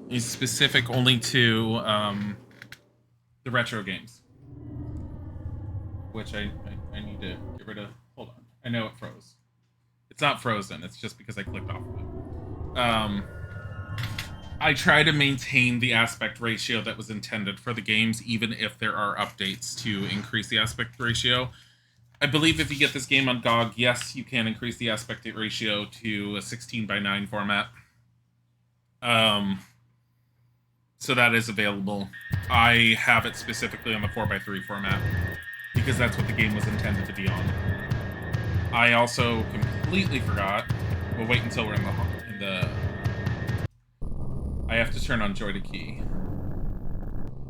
is specific only to the retro games, which I need to get rid of. Hold on. I know it froze. It's not frozen. It's just because I clicked off of it. I try to maintain the aspect ratio that was intended for the games, even if there are updates to increase the aspect ratio. I believe if you get this game on GOG, yes, you can increase the aspect ratio to a 16:9 format. So that is available. I have it specifically on the 4:3 format because that's what the game was intended to be on. I also completely forgot. We'll wait until we're in the. I have to turn on Joy to Key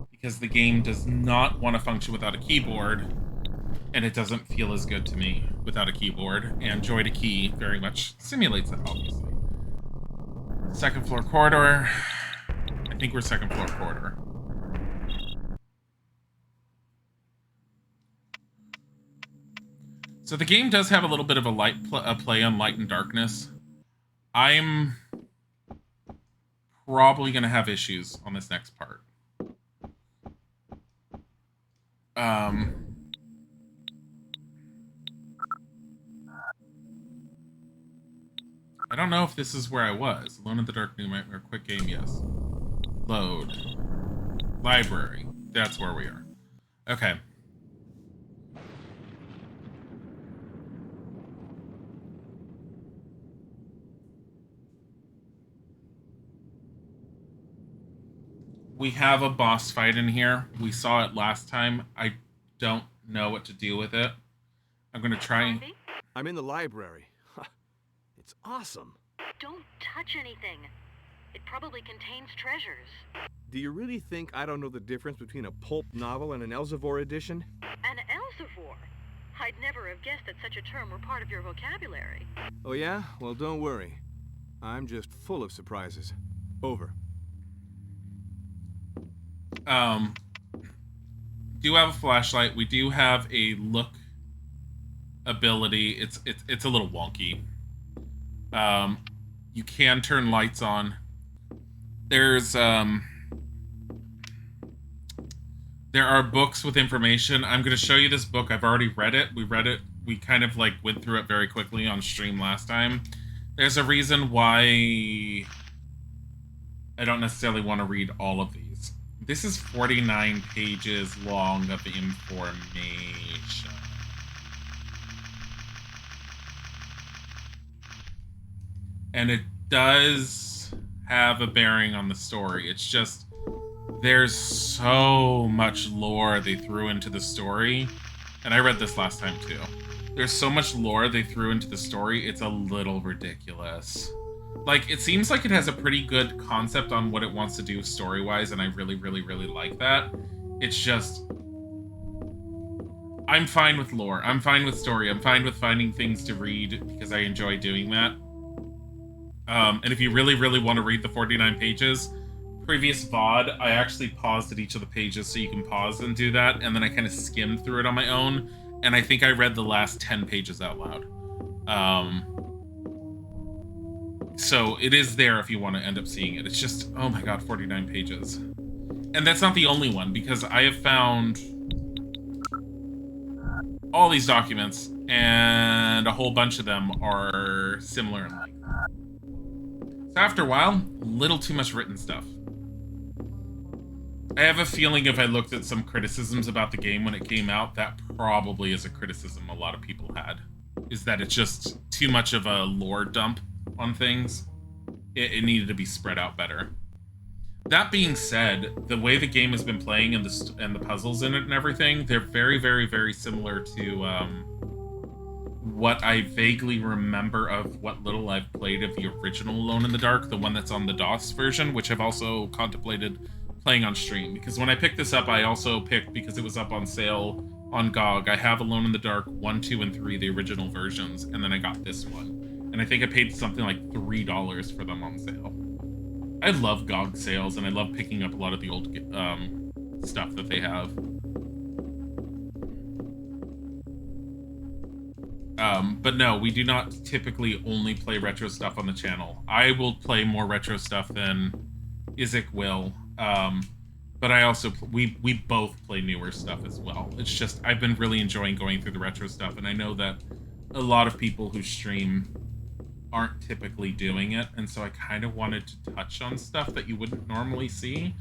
because the game does not want to function without a keyboard, and it doesn't feel as good to me without a keyboard. And Joy to Key very much simulates that, obviously. Second floor corridor. I think we're second floor corridor. So the game does have a little bit of a play on light and darkness. I'm probably going to have issues on this next part. I don't know if this is where I was. Alone in the Dark, New Nightmare, quick game, yes. Load. Library. That's where we are. Okay. We have a boss fight in here. We saw it last time. I don't know what to do with it. I'm going to try... I'm in the library. It's awesome. Don't touch anything. It probably contains treasures. Do you really think I don't know the difference between a pulp novel and an Elsevier edition? An Elsevier? I'd never have guessed that such a term were part of your vocabulary. Oh yeah? Well, don't worry. I'm just full of surprises. Over. Do have a flashlight. We do have a look ability. It's a little wonky. You can turn lights on. There's there are books with information. I'm going to show you this book. I've already read it. We read it. We kind of like went through it very quickly on stream last time. There's a reason why I don't necessarily want to read all of these. This is 49 pages long of information. And it does have a bearing on the story. It's just, there's so much lore they threw into the story. And I read this last time too. There's so much lore they threw into the story, it's a little ridiculous. Like, it seems like it has a pretty good concept on what it wants to do story-wise, and I really, really, really like that. It's just... I'm fine with lore. I'm fine with story. I'm fine with finding things to read, because I enjoy doing that. And if you really, really want to read the 49 pages, previous VOD, I actually paused at each of the pages so you can pause and do that, and then I kind of skimmed through it on my own, and I think I read the last 10 pages out loud. So it is there if you want to end up seeing it. It's just, oh my god, 49 pages. And that's not the only one, because I have found all these documents, and a whole bunch of them are similar in length. So after a while, a little too much written stuff. I have a feeling if I looked at some criticisms about the game when it came out, that probably is a criticism a lot of people had. Is that it's just too much of a lore dump on things. It needed to be spread out better. That being said, the way the game has been playing and the puzzles in it and everything, they're very, very, very similar to what I vaguely remember of what little I've played of the original Alone in the Dark, the one that's on the DOS version, which I've also contemplated playing on stream. Because when I picked this up, I also picked, because it was up on sale on GOG, I have Alone in the Dark 1, 2, and 3, the original versions, and then I got this one. And I think I paid something like $3 for them on sale. I love GOG sales, and I love picking up a lot of the old stuff that they have. But no, we do not typically only play retro stuff on the channel. I will play more retro stuff than Isaac will. But I also we both play newer stuff as well. It's just I've been really enjoying going through the retro stuff, and I know that a lot of people who stream aren't typically doing it, and so I kind of wanted to touch on stuff that you wouldn't normally see,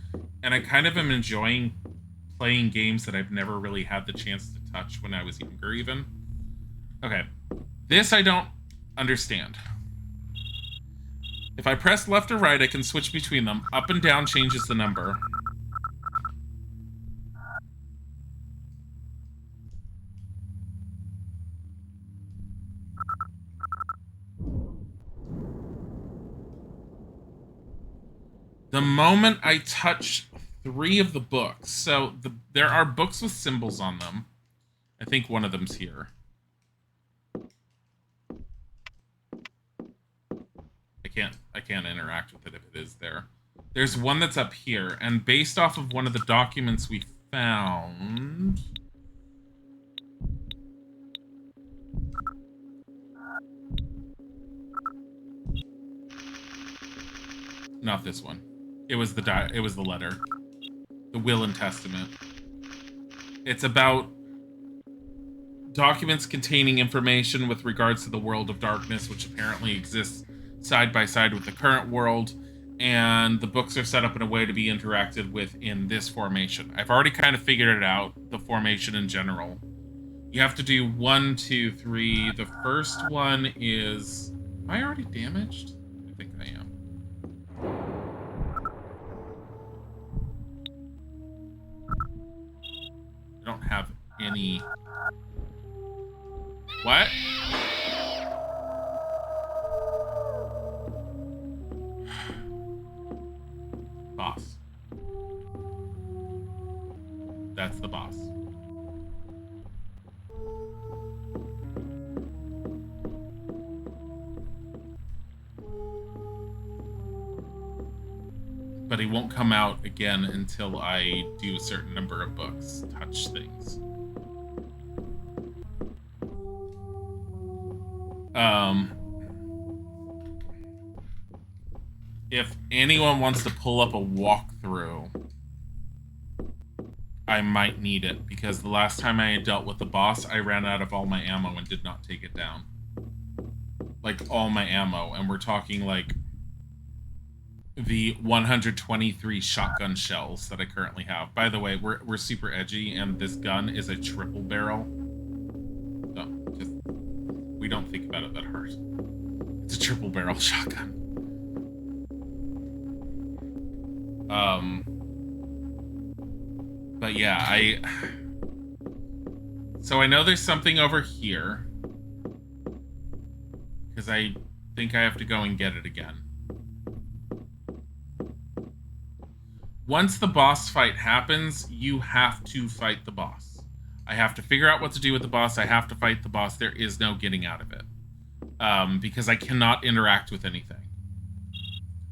and I kind of am enjoying playing games that I've never really had the chance to touch when I was younger even. Okay, this I don't understand. If I press left or right, I can switch between them. Up and down changes the number. The moment I touch 3 of the books, so there are books with symbols on them. I think one of them's here. I can't interact with it if it is there. There's one that's up here, and based off of one of the documents we found... Not this one. It was the letter. The will and testament. It's about documents containing information with regards to the world of darkness, which apparently exists side by side with the current world, and the books are set up in a way to be interacted with in this formation. I've already kind of figured it out, the formation in general. You have to do 1, 2, 3. The first one is... Am I already damaged? I think I am. I don't have any... What? Boss. That's the boss. But he won't come out again until I do a certain number of books, touch things. If anyone wants to pull up a walkthrough, I might need it, because the last time I had dealt with the boss, I ran out of all my ammo and did not take it down. Like, all my ammo, and we're talking, like, the 123 shotgun shells that I currently have. By the way, we're super edgy, and this gun is a triple barrel. So, just, we don't think about it that hard. It's a triple barrel shotgun. But yeah, so I know there's something over here, because I think I have to go and get it again. Once the boss fight happens, you have to fight the boss. I have to figure out what to do with the boss. I have to fight the boss. There is no getting out of it. Because I cannot interact with anything.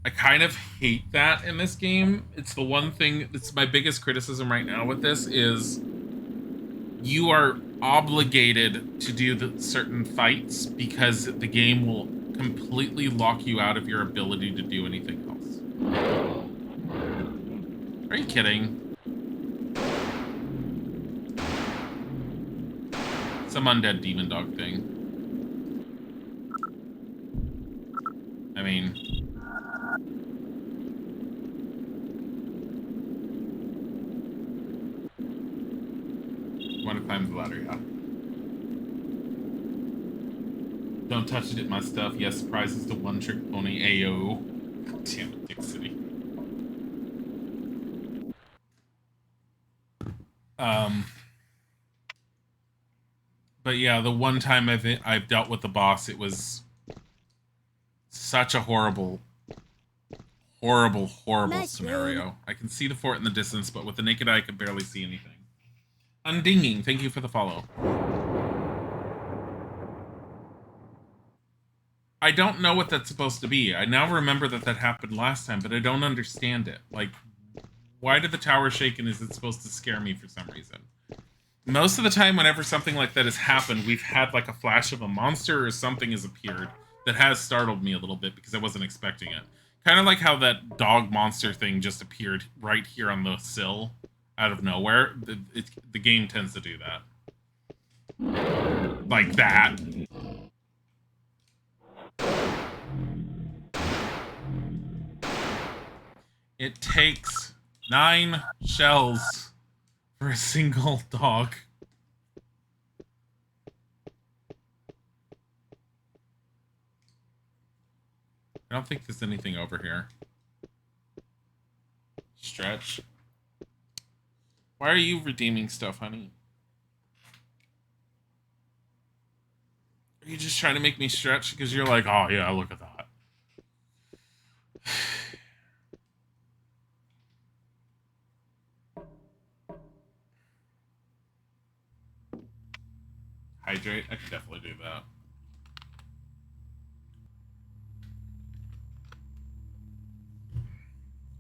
I kind of hate that in this game. It's the one thing, it's my biggest criticism right now with this is you are obligated to do the certain fights because the game will completely lock you out of your ability to do anything else. Are you kidding? Some undead demon dog thing. I mean... Want to climb the ladder, yeah. Don't touch it, my stuff. Yes, prizes to one trick pony. Ayo. God damn it, Dick City. But yeah, the one time I've dealt with the boss, it was such a horrible scenario. I can see the fort in the distance, but with the naked eye, I can barely see anything. Undinging, thank you for the follow. I don't know what that's supposed to be. I now remember that happened last time, but I don't understand it. Like, why did the tower shake, and is it supposed to scare me for some reason? Most of the time, whenever something like that has happened, we've had like a flash of a monster or something has appeared that has startled me a little bit because I wasn't expecting it. Kind of like how that dog monster thing just appeared right here on the sill out of nowhere. The game tends to do that. Like that. It takes 9 shells for a single dog. I don't think there's anything over here. Stretch. Why are you redeeming stuff, honey? Are you just trying to make me stretch? Because you're like, oh yeah, look at that. Hydrate? I could definitely do that.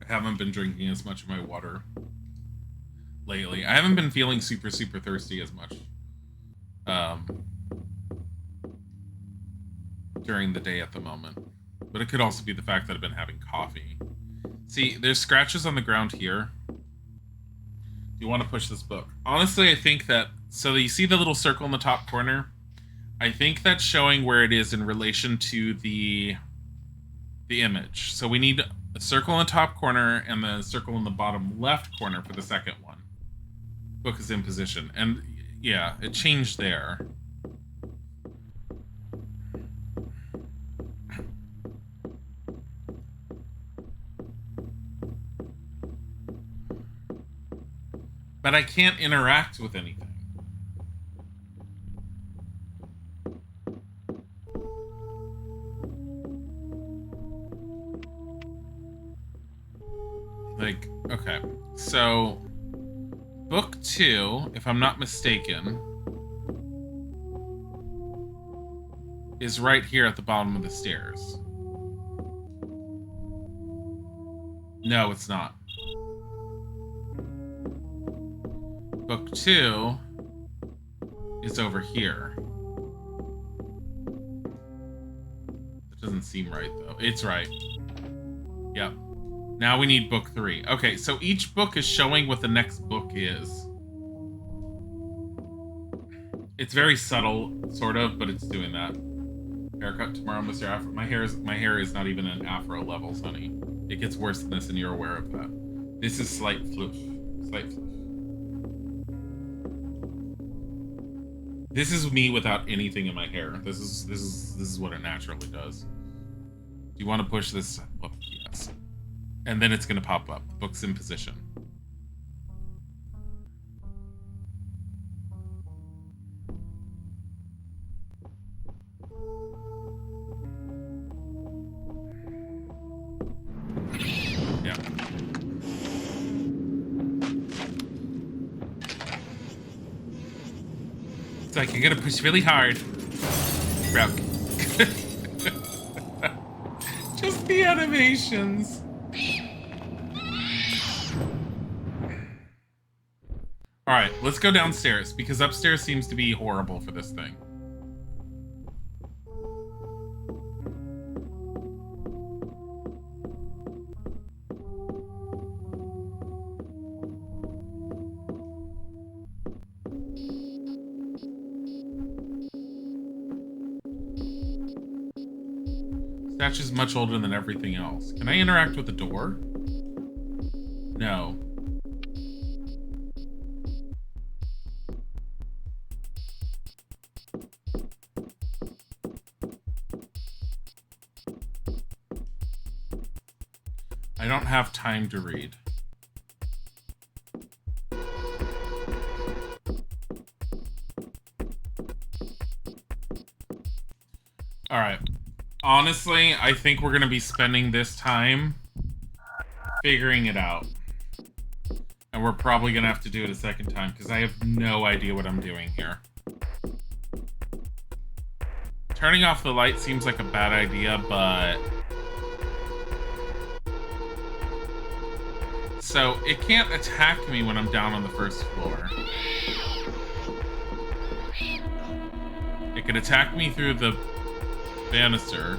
I haven't been drinking as much of my water lately. I haven't been feeling super thirsty as much during the day at the moment. But it could also be the fact that I've been having coffee. See, there's scratches on the ground here. You want to push this book. Honestly, I think that... So you see the little circle in the top corner? I think that's showing where it is in relation to the image. So we need a circle in the top corner and the circle in the bottom left corner for the second one. Book is in position. And yeah, it changed there. But I can't interact with anything. Like, okay. So, book 2, if I'm not mistaken, is right here at the bottom of the stairs. No, it's not. Book 2 is over here. That doesn't seem right, though. It's right. Yep. Now we need book 3. Okay, so each book is showing what the next book is. It's very subtle, sort of, but it's doing that. Haircut tomorrow, Mr. Afro. My hair is not even an afro levels, honey. It gets worse than this, and you're aware of that. This is slight floof. Slight floof. This is me without anything in my hair. This is what it naturally does. Do you want to push this book? Yes. And then it's gonna pop up. Book's in position. Yeah. It's like you're gonna push really hard. Broke. Just the animations. Alright, let's go downstairs, because upstairs seems to be horrible for this thing. Statue's much older than everything else. Can I interact with the door? No. I don't have time to read. All right. Honestly, I think we're going to be spending this time figuring it out. And we're probably going to have to do it a second time because I have no idea what I'm doing here. Turning off the light seems like a bad idea, but... So, it can't attack me when I'm down on the first floor. It can attack me through the banister.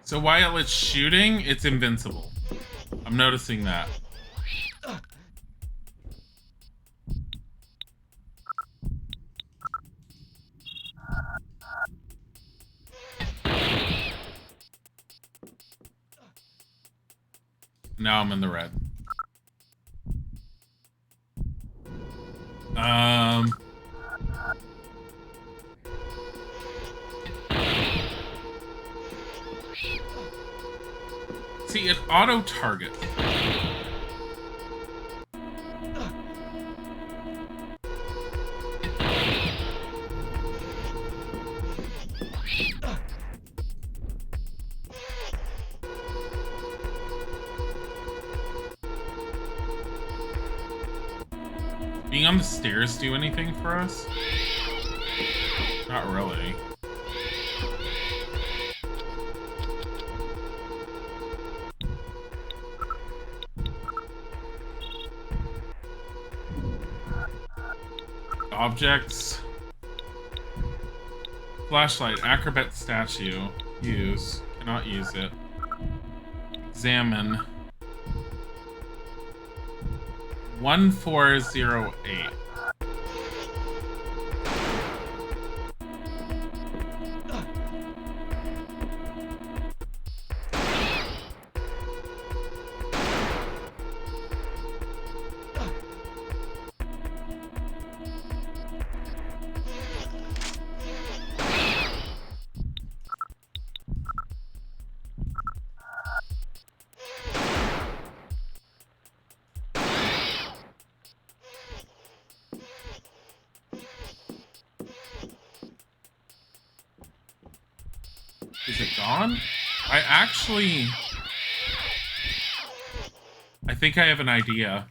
So while it's shooting, it's invincible. I'm noticing that. Now I'm in the red. See, it auto-targets. Being on the stairs do anything for us? Not really. Objects. Flashlight, acrobat statue. Use. Cannot use it. Examine. 1408. Is it gone? I think I have an idea.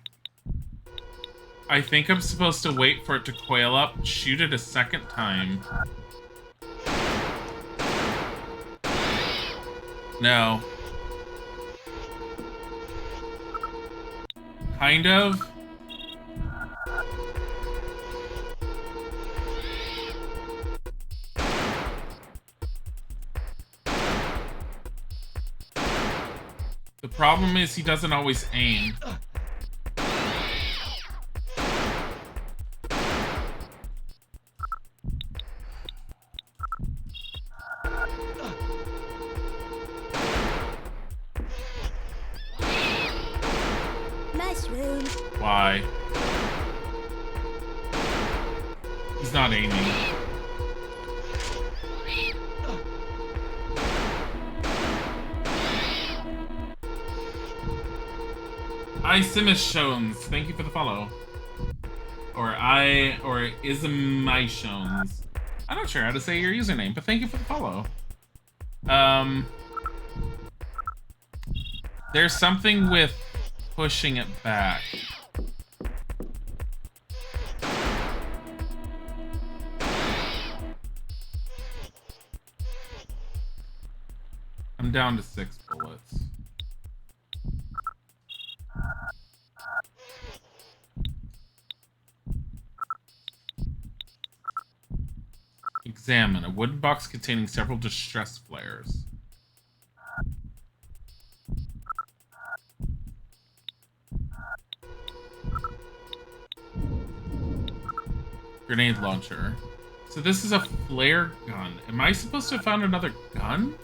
I think I'm supposed to wait for it to coil up, shoot it a second time. No. Kind of. The problem is he doesn't always aim. Nice room. Why? He's not aiming. Isimishones, thank you for the follow. Or Ismishones. I'm not sure how to say your username, but thank you for the follow. There's something with pushing it back. I'm down to 6 bullets. Examine a wooden box containing several distress flares. Grenade launcher. So this is a flare gun. Am I supposed to have found another gun?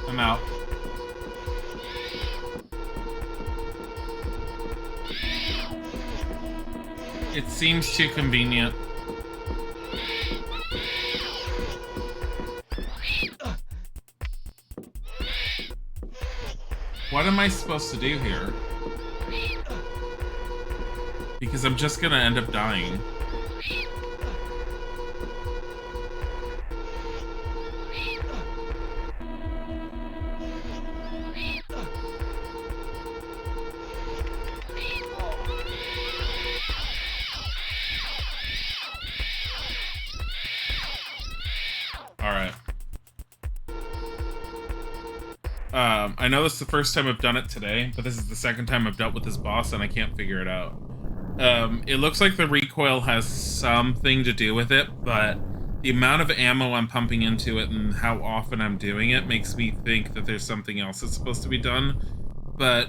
I'm out. It seems too convenient. What am I supposed to do here? Because I'm just gonna end up dying. I know this is the first time I've done it today, but this is the second time I've dealt with this boss, and I can't figure it out. It looks like the recoil has something to do with it, but the amount of ammo I'm pumping into it and how often I'm doing it makes me think that there's something else that's supposed to be done. But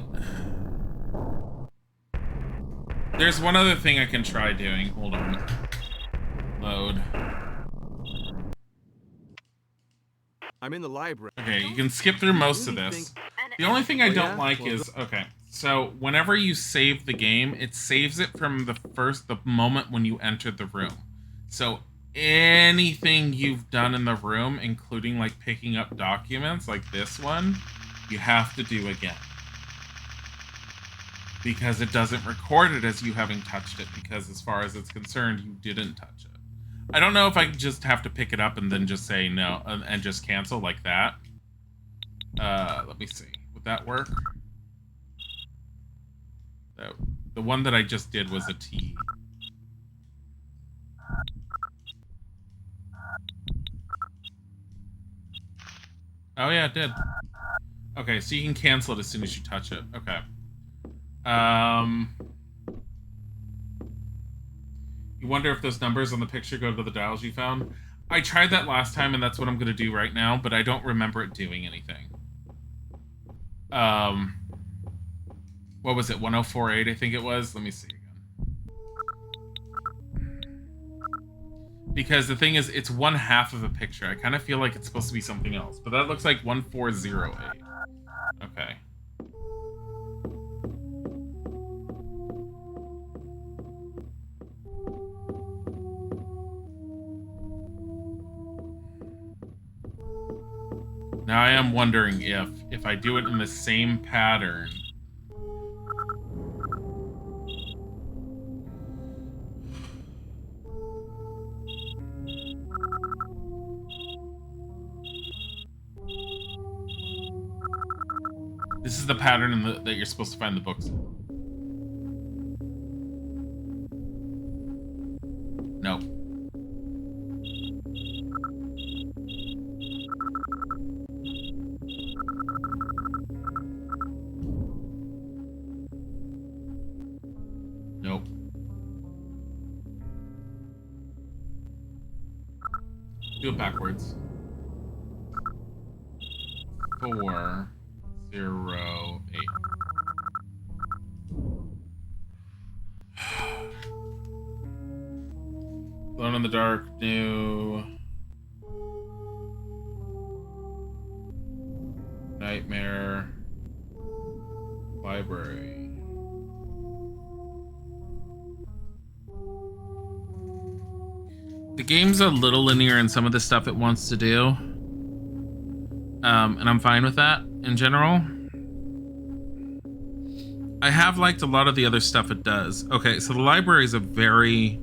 there's one other thing I can try doing. Hold on. Load. I'm in the library. Okay, you can skip through most of this. The only thing I don't like is, okay, so whenever you save the game, it saves it from the moment when you entered the room. So anything you've done in the room, including like picking up documents like this one, you have to do again. Because it doesn't record it as you having touched it, because as far as it's concerned, you didn't touch it. I don't know if I just have to pick it up and then just say no and just cancel like that. Let me see. Would that work? The one that I just did was a T. Oh yeah, it did. Okay, so you can cancel it as soon as you touch it. Okay. You wonder if those numbers on the picture go to the dials you found? I tried that last time, and that's what I'm going to do right now, but I don't remember it doing anything. What was it? 1048, I think it was? Let me see again. Because the thing is, it's one half of a picture. I kind of feel like it's supposed to be something else, but that looks like 1408. Okay. Now I am wondering if I do it in the same pattern. This is the pattern that you're supposed to find the books in. No. Nope. Do it backwards. 408. Alone in the dark, new. Nightmare. Library. The game's a little linear in some of the stuff it wants to do. And I'm fine with that in general. I have liked a lot of the other stuff it does. Okay, so the library is a very...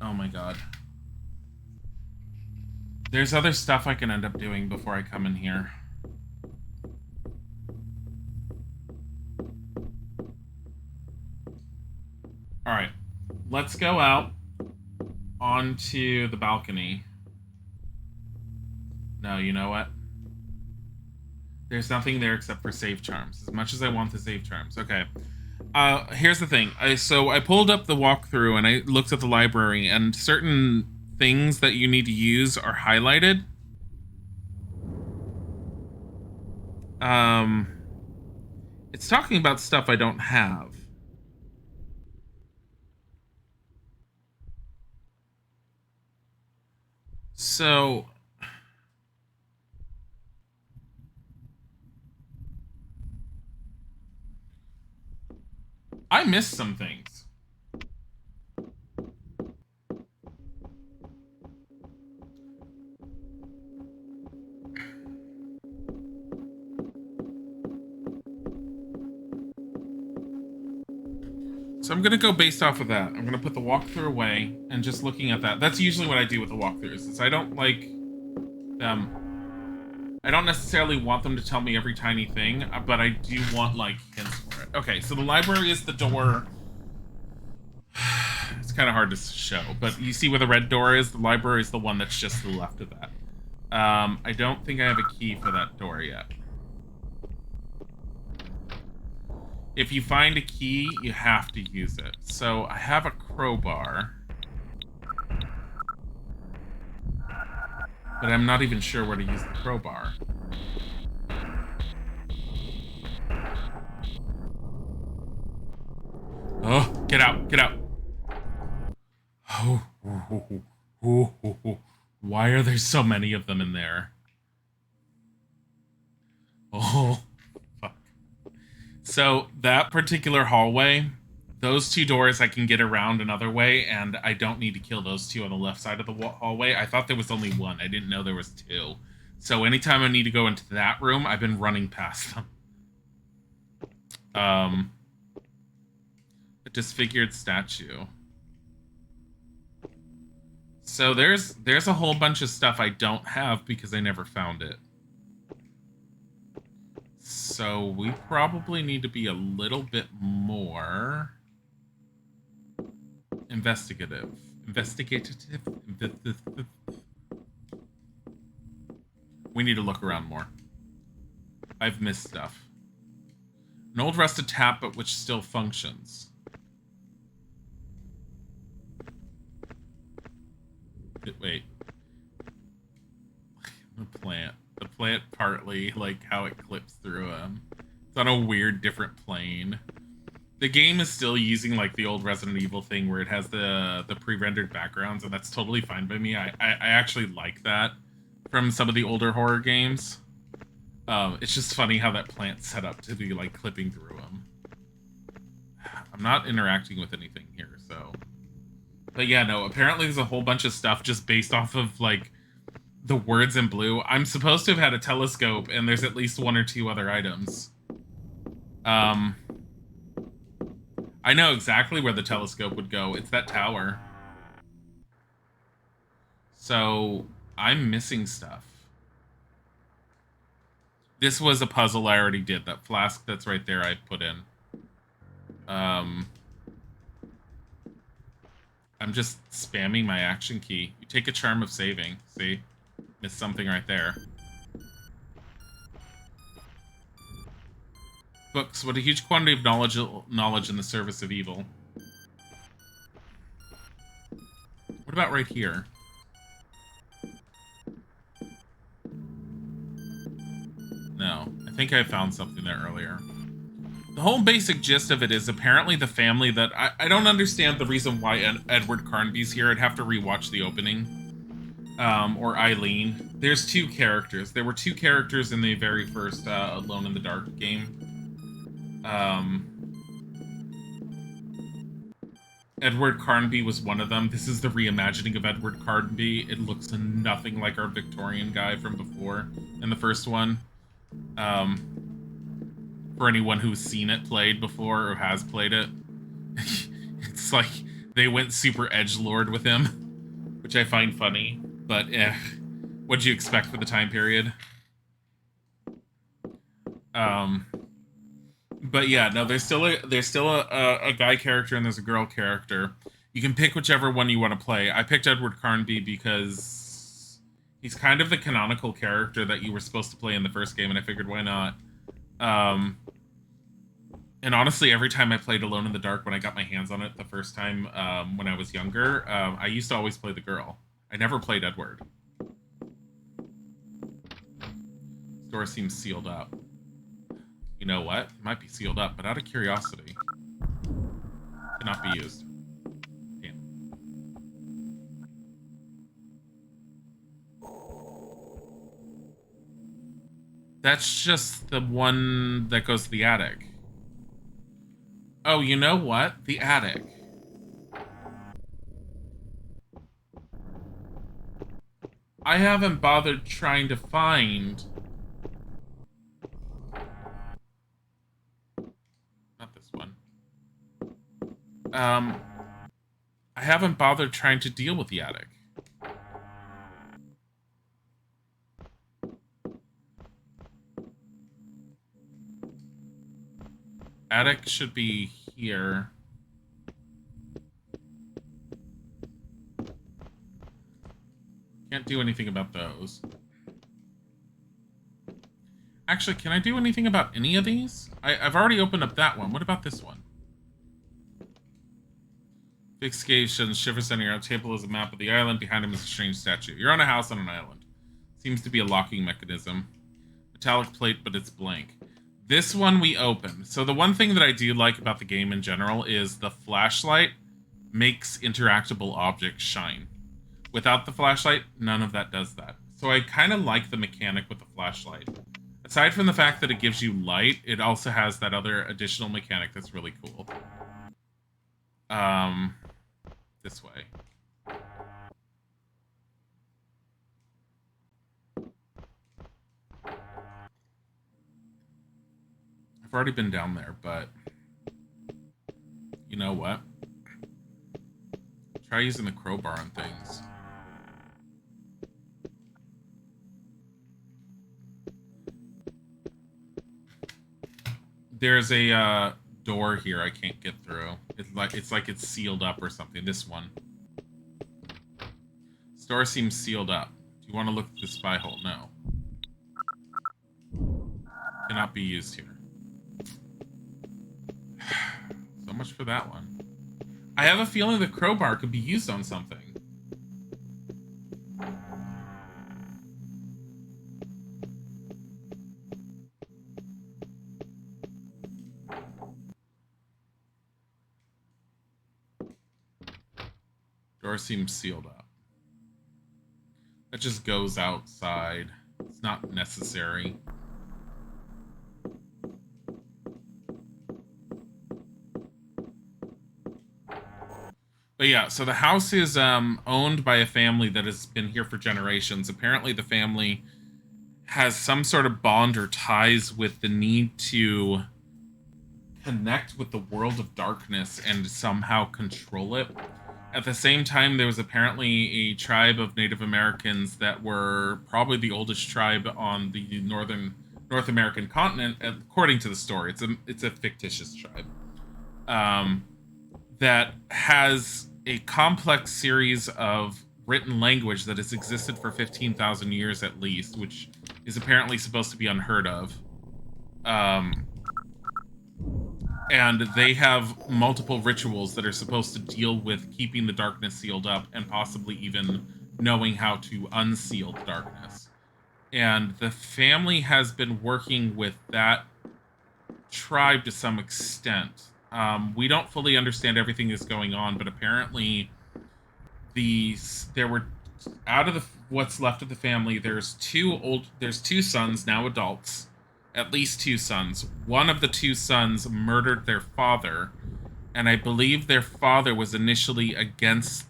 Oh my god. There's other stuff I can end up doing before I come in here. Alright. Let's go out onto the balcony. No, you know what? There's nothing there except for save charms. As much as I want the save charms. Okay. Here's the thing. So I pulled up the walkthrough and I looked at the library, and certain things that you need to use are highlighted. It's talking about stuff I don't have. So I missed some things. So I'm going to go based off of that. I'm going to put the walkthrough away, and just looking at that. That's usually what I do with the walkthroughs. Is I don't like them. I don't necessarily want them to tell me every tiny thing, but I do want, like, hints for it. Okay, so the library is the door. It's kind of hard to show, but you see where the red door is? The library is the one that's just to the left of that. I don't think I have a key for that door yet. If you find a key, you have to use it. So I have a crowbar. But I'm not even sure where to use the crowbar. Oh, get out, get out. Oh, why are there so many of them in there? Oh, fuck. So that particular hallway, those two doors I can get around another way, and I don't need to kill those two on the left side of the hallway. I thought there was only one. I didn't know there was two. So anytime I need to go into that room, I've been running past them. A disfigured statue. So there's a whole bunch of stuff I don't have because I never found it. So we probably need to be a little bit more investigative. We need to look around more. I've missed stuff. An old rusted tap, but which still functions. Wait. The plant. The plant partly, like, how it clips through him. It's on a weird, different plane. The game is still using, like, the old Resident Evil thing where it has the pre-rendered backgrounds, and that's totally fine by me. I actually like that from some of the older horror games. It's just funny how that plant's set up to be, like, clipping through him. I'm not interacting with anything here, so... But yeah, no, apparently there's a whole bunch of stuff just based off of, like, the words in blue. I'm supposed to have had a telescope, and there's at least one or two other items. I know exactly where the telescope would go. It's that tower. So, I'm missing stuff. This was a puzzle I already did. That flask that's right there I put in. I'm just spamming my action key. You take a charm of saving. See? Missed something right there. Books. What a huge quantity of knowledge in the service of evil. What about right here? No. I think I found something there earlier. The whole basic gist of it is apparently the family that... I don't understand the reason why Edward Carnby's here. I'd have to rewatch the opening. Or Eileen. There's two characters. There were two characters in the very first Alone in the Dark game. Edward Carnby was one of them. This is the reimagining of Edward Carnby. It looks nothing like our Victorian guy from before in the first one. For anyone who's seen it played before or has played it, it's like they went super edgelord with him, which I find funny. But what'd you expect for the time period? But yeah, no, there's still a guy character and there's a girl character. You can pick whichever one you want to play. I picked Edward Carnby because he's kind of the canonical character that you were supposed to play in the first game, and I figured why not. And honestly, every time I played Alone in the Dark when I got my hands on it the first time when I was younger, I used to always play the girl. I never played Edward. This door seems sealed up. You know what? It might be sealed up, but out of curiosity. Cannot be used. Damn. That's just the one that goes to the attic. Oh, you know what? The attic. I haven't bothered trying to find... Not this one. I haven't bothered trying to deal with the attic. Attic should be here. Can't do anything about those. Actually, can I do anything about any of these? I've already opened up that one. What about this one? Fixation, shivers on your table is a map of the island. Behind him is a strange statue. You're on a house on an island. Seems to be a locking mechanism. Metallic plate, but it's blank. This one we opened. So the one thing that I do like about the game in general is the flashlight makes interactable objects shine. Without the flashlight, none of that does that. So I kind of like the mechanic with the flashlight. Aside from the fact that it gives you light, it also has that other additional mechanic that's really cool. This way. I've already been down there, but you know what? Try using the crowbar on things. There's a door here I can't get through. It's like it's sealed up or something. This one. This door seems sealed up. Do you want to look at the spy hole? No. Cannot be used here. So much for that one. I have a feeling the crowbar could be used on something. Door seems sealed up. That just goes outside. It's not necessary. But yeah, so the house is owned by a family that has been here for generations. Apparently the family has some sort of bond or ties with the need to connect with the world of darkness and somehow control it. At the same time, there was apparently a tribe of Native Americans that were probably the oldest tribe on the North American continent, according to the story. It's a fictitious tribe. That has a complex series of written language that has existed for 15,000 years at least, which is apparently supposed to be unheard of. And they have multiple rituals that are supposed to deal with keeping the darkness sealed up and possibly even knowing how to unseal the darkness. And the family has been working with that tribe to some extent. We don't fully understand everything that's going on, but apparently there were, out of what's left of the family, there's two sons, now adults, at least two sons. One of the two sons murdered their father, and I believe their father was initially against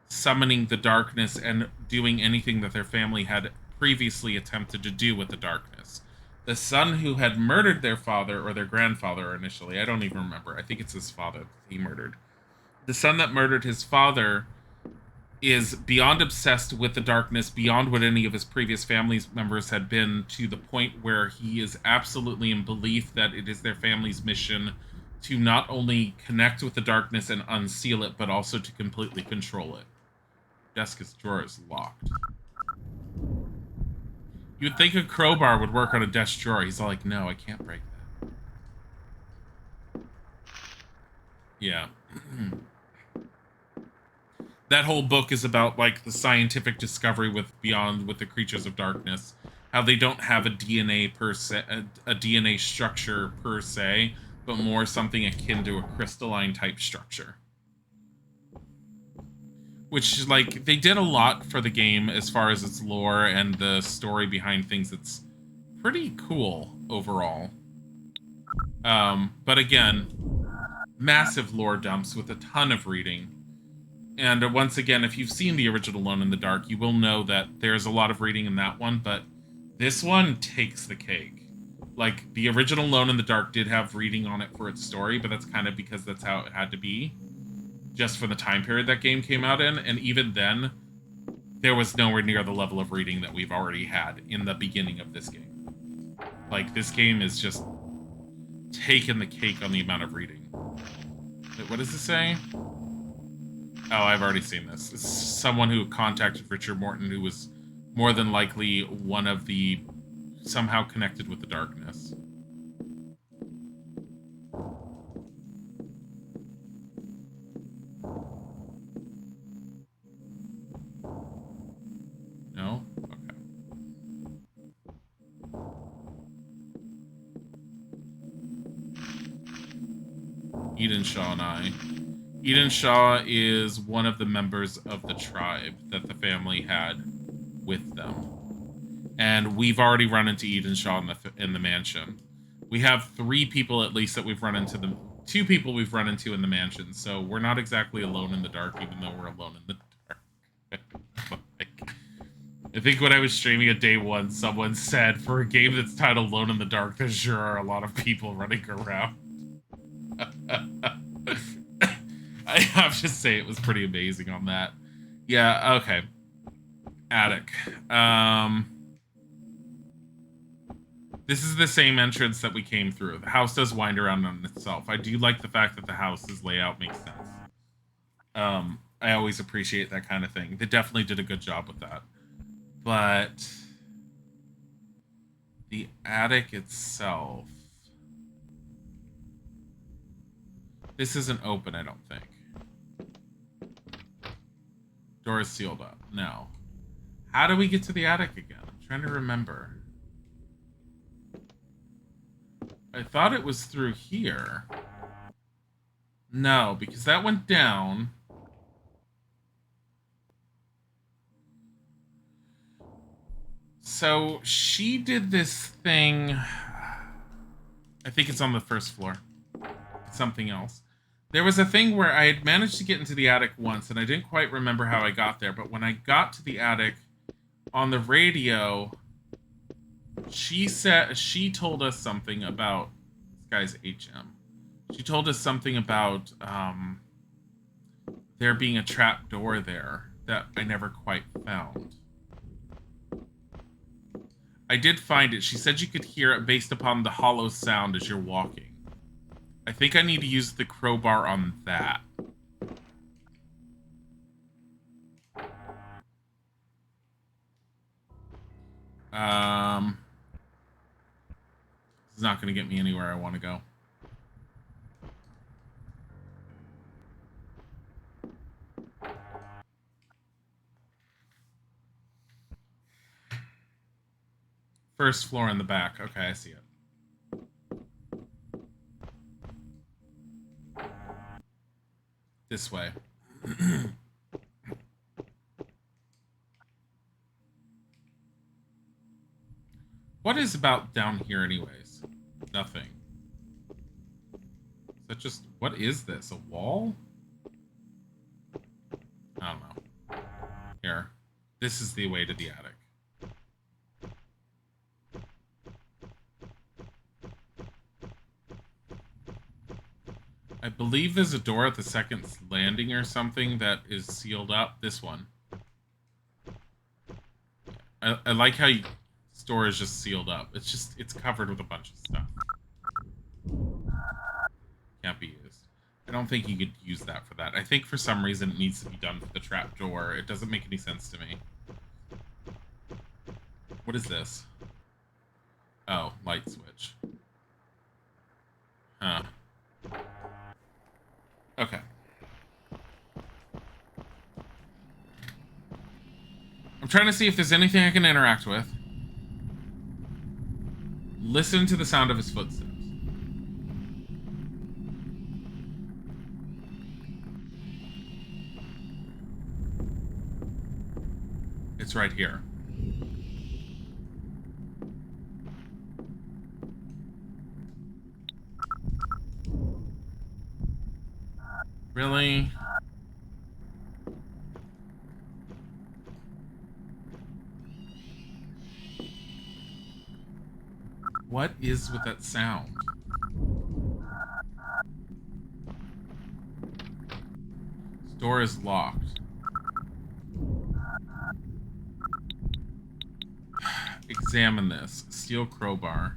summoning the darkness and doing anything that their family had previously attempted to do with the darkness. The son who had murdered their father, or their grandfather initially, I don't even remember. I think it's his father that he murdered. The son that murdered his father is beyond obsessed with the darkness, beyond what any of his previous family members had been, to the point where he is absolutely in belief that it is their family's mission to not only connect with the darkness and unseal it, but also to completely control it. Desk's drawer is locked. You'd think a crowbar would work on a desk drawer. He's all like, no, I can't break that. Yeah. That whole book is about, like, the scientific discovery with the creatures of darkness. How they don't have a DNA per se, a DNA structure per se, but more something akin to a crystalline type structure. Which, like, they did a lot for the game as far as its lore and the story behind things. It's pretty cool overall. But again, massive lore dumps with a ton of reading. And once again, if you've seen the original Alone in the Dark, you will know that there's a lot of reading in that one, but this one takes the cake. Like, the original Alone in the Dark did have reading on it for its story, but that's kind of because that's how it had to be, just for the time period that game came out in, and even then, there was nowhere near the level of reading that we've already had in the beginning of this game. Like, this game is just taken the cake on the amount of reading. Wait, what does it say? Oh, I've already seen this. It's someone who contacted Richard Morton, who was more than likely one of the somehow connected with the darkness. No? Okay. Eden Shaw and I. Eden Shaw is one of the members of the tribe that the family had with them. And we've already run into Eden Shaw in the mansion. We have 3 people at least that we've run into them. 2 people we've run into in the mansion. So we're not exactly alone in the dark, even though we're alone in the dark. I think when I was streaming at day 1, someone said, for a game that's titled Alone in the Dark, there sure are a lot of people running around. I have to say it was pretty amazing on that. Yeah, okay. Attic. This is the same entrance that we came through. The house does wind around on itself. I do like the fact that the house's layout makes sense. I always appreciate that kind of thing. They definitely did a good job with that. But the attic itself... This isn't open, I don't think. Door is sealed up. No. How do we get to the attic again? I'm trying to remember. I thought it was through here. No, because that went down. So she did this thing. I think it's on the first floor. It's something else. There was a thing where I had managed to get into the attic once, and I didn't quite remember how I got there. But when I got to the attic, on the radio, she told us something about... This guy's HM. She told us something about there being a trap door there that I never quite found. I did find it. She said you could hear it based upon the hollow sound as you're walking. I think I need to use the crowbar on that. It's not going to get me anywhere I want to go. First floor in the back. Okay, I see it. This way. What is about down here anyways? Nothing. Is that just... What is this? A wall? I don't know. Here. This is the way to the attic. I believe there's a door at the second landing or something that is sealed up. This one. I like how this door is just sealed up. It's covered with a bunch of stuff. Can't be used. I don't think you could use that for that. I think for some reason it needs to be done for the trap door. It doesn't make any sense to me. What is this? Oh, light switch. Huh. Okay. I'm trying to see if there's anything I can interact with. Listen to the sound of his footsteps. It's right here. Really? What is with that sound? This door is locked. Examine this. Steel crowbar.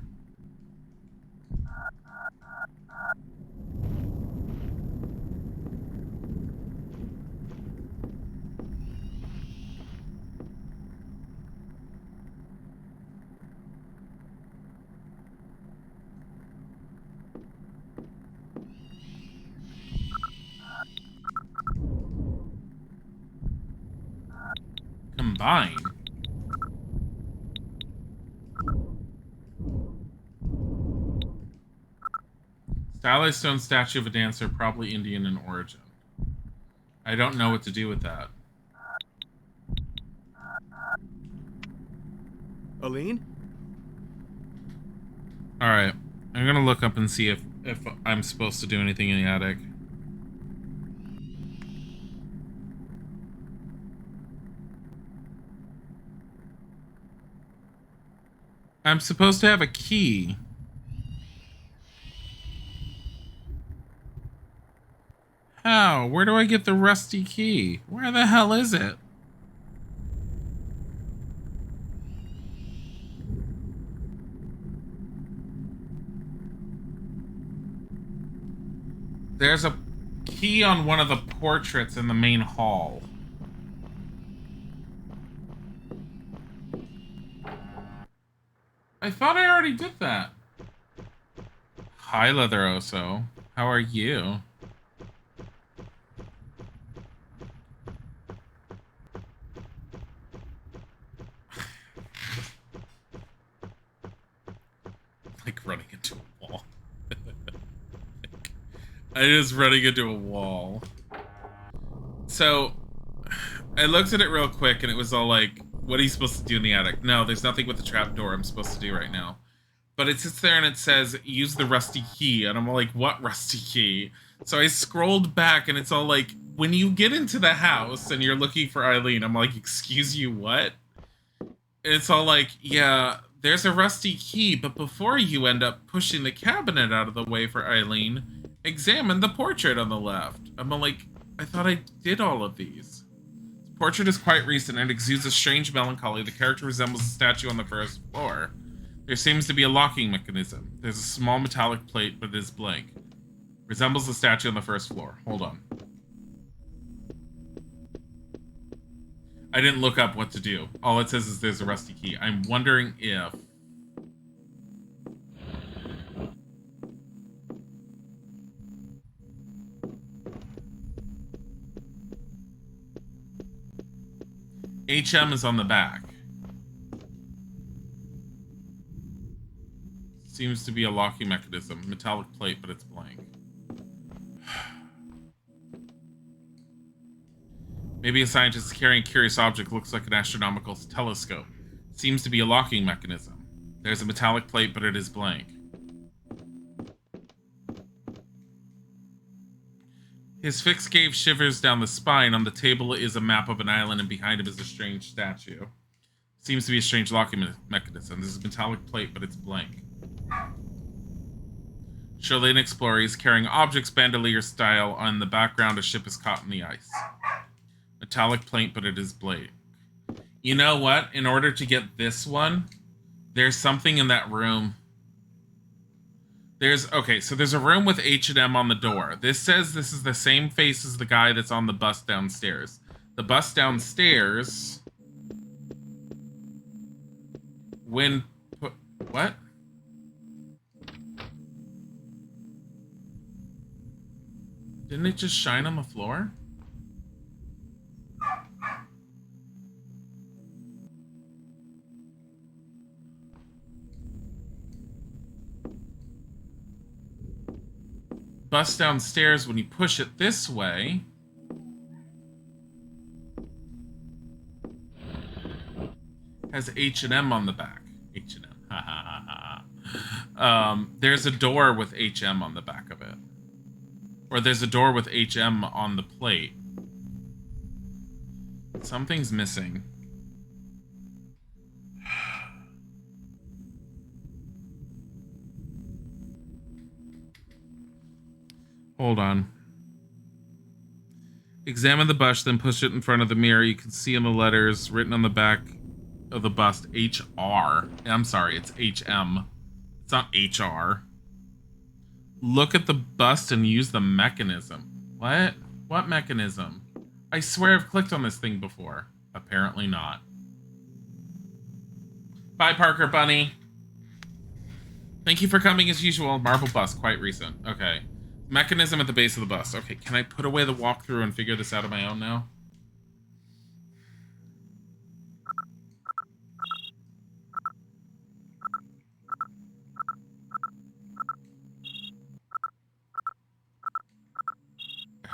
combine. Stylized stone statue of a dancer, probably Indian in origin. I don't know what to do with that. Aline? Alright. I'm gonna look up and see if I'm supposed to do anything in the attic. I'm supposed to have a key. How? Where do I get the rusty key? Where the hell is it? There's a key on one of the portraits in the main hall. I thought I already did that. Hi, Leatheroso. How are you? Like running into a wall. I just running into a wall. So, I looked at it real quick and it was all like, what are you supposed to do in the attic? No, there's nothing with the trapdoor I'm supposed to do right now. But it sits there and it says, use the rusty key. And I'm like, what rusty key? So I scrolled back and it's all like, when you get into the house and you're looking for Eileen, I'm like, excuse you, what? And it's all like, yeah, there's a rusty key, but before you end up pushing the cabinet out of the way for Eileen, examine the portrait on the left. I'm like, I thought I did all of these. The portrait is quite recent and exudes a strange melancholy. The character resembles a statue on the first floor. There seems to be a locking mechanism. There's a small metallic plate, but it is blank. Resembles the statue on the first floor. Hold on. I didn't look up what to do. All it says is there's a rusty key. I'm wondering if... HM is on the back. Seems to be a locking mechanism. Metallic plate, but it's blank. Maybe a scientist carrying a curious object looks like an astronomical telescope. Seems to be a locking mechanism. There's a metallic plate, but it is blank. His fix gave shivers down the spine. On the table is a map of an island, and behind him is a strange statue. Seems to be a strange locking mechanism. This is a metallic plate, but it's blank. Chilean explorer is carrying objects bandolier style. On the background, a ship is caught in the ice. Metallic plate, but it is blank. You know what? In order to get this one, there's something in that room. Okay, so there's a room with H&M on the door. This says this is the same face as the guy that's on the bus downstairs. The bus downstairs... What? Didn't it just shine on the floor? Bus downstairs, when you push it this way, has H&M on the back. H&M. Ha ha ha ha. There's a door with HM on the back of it. Or there's a door with HM on the plate. Something's missing. Hold on. Examine the bust, then push it in front of the mirror. You can see in the letters written on the back of the bust, HR. I'm sorry, it's HM. It's not HR. Look at the bust and use the mechanism. What? What mechanism? I swear I've clicked on this thing before. Apparently not. Bye, Parker Bunny. Thank you for coming as usual. Marble bust, quite recent. Okay. Mechanism at the base of the bus. Okay, can I put away the walkthrough and figure this out on my own now?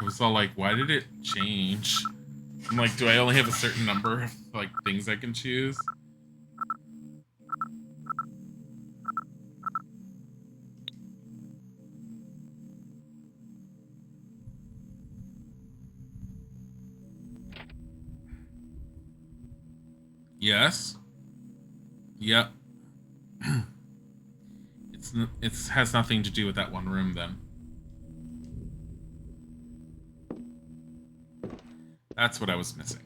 was all like, why did it change? I'm like, do I only have a certain number of like things I can choose? Yes. Yep. It has nothing to do with that one room then. That's what I was missing.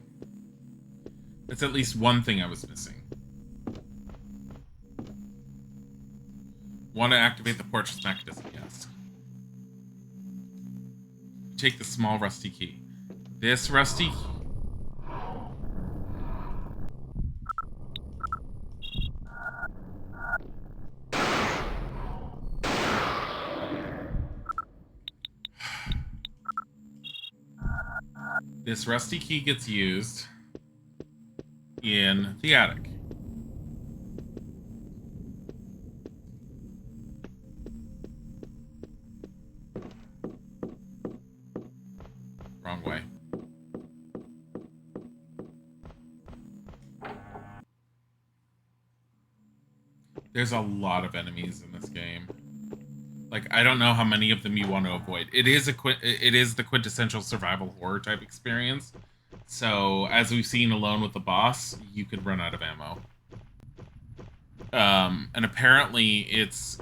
It's at least one thing I was missing. Want to activate the purchase mechanism? Yes. Take the small rusty key. This rusty key. This rusty key gets used in the attic. Wrong way. There's a lot of enemies in this game. Like, I don't know how many of them you want to avoid. It is the quintessential survival horror type experience. So, as we've seen alone with the boss, you could run out of ammo. And apparently,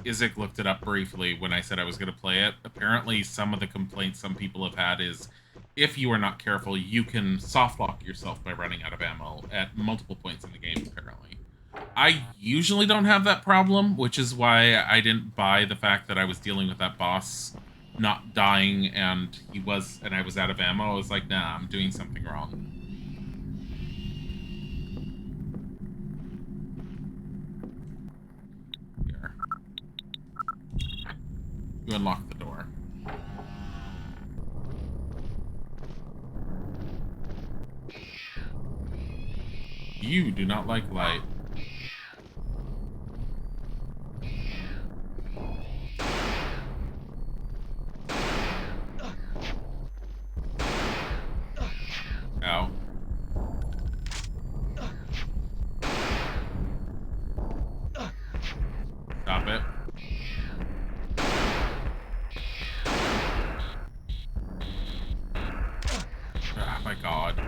Isaac looked it up briefly when I said I was going to play it. Apparently, some of the complaints some people have had is, if you are not careful, you can soft lock yourself by running out of ammo at multiple points in the game, apparently. I usually don't have that problem, which is why I didn't buy the fact that I was dealing with that boss not dying and I was out of ammo. I was like, nah, I'm doing something wrong. Here. You unlock the door. You do not like light. Ow. Stop it. Oh my god.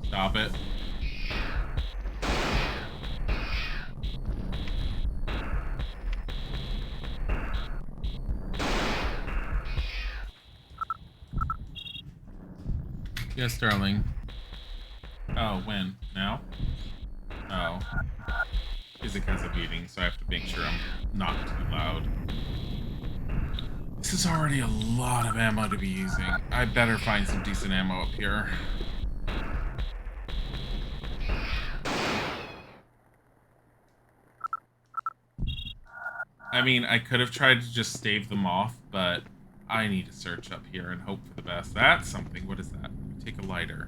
Stop it. Yes, darling. Oh, when? Now? Oh. Isaac has a meeting, so I have to make sure I'm not too loud. This is already a lot of ammo to be using. I better find some decent ammo up here. I mean, I could have tried to just stave them off, but I need to search up here and hope for the best. That's something. What is that? Take a lighter.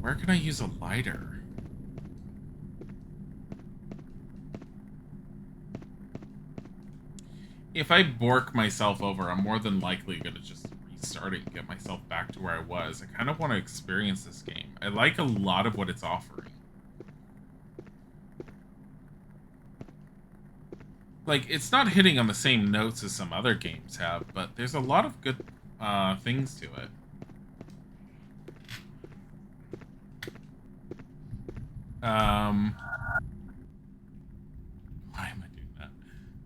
Where can I use a lighter? If I bork myself over, I'm more than likely going to just restart it and get myself back to where I was. I kind of want to experience this game. I like a lot of what it's offering. Like, it's not hitting on the same notes as some other games have, but there's a lot of good things to it. Why am I doing that?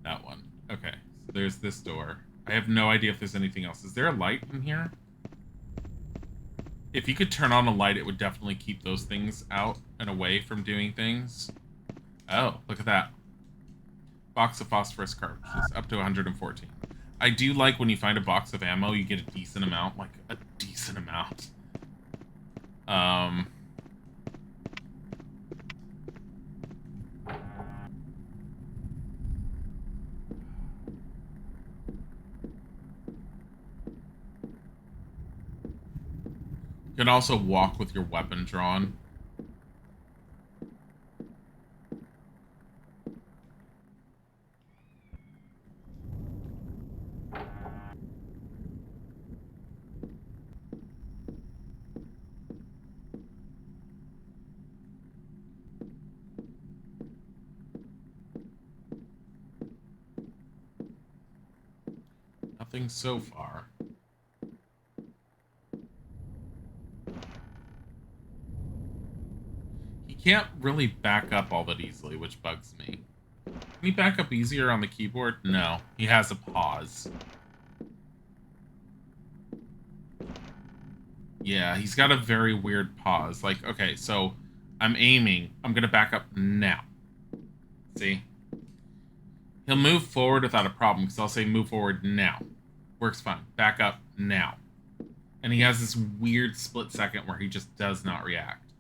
That one. Okay, so there's this door. I have no idea if there's anything else. Is there a light in here? If you could turn on a light, it would definitely keep those things out and away from doing things. Oh, look at that. Box of phosphorus cartridges, up to 114. I do like when you find a box of ammo, you get a decent amount, like a decent amount. You can also walk with your weapon drawn. Nothing so far. He can't really back up all that easily, which bugs me. Can he back up easier on the keyboard? No. He has a pause. Yeah, he's got a very weird pause. Like, okay, so I'm aiming. I'm going to back up now. See? He'll move forward without a problem, because I'll say move forward now. Works fine. Back up now. And he has this weird split second where he just does not react.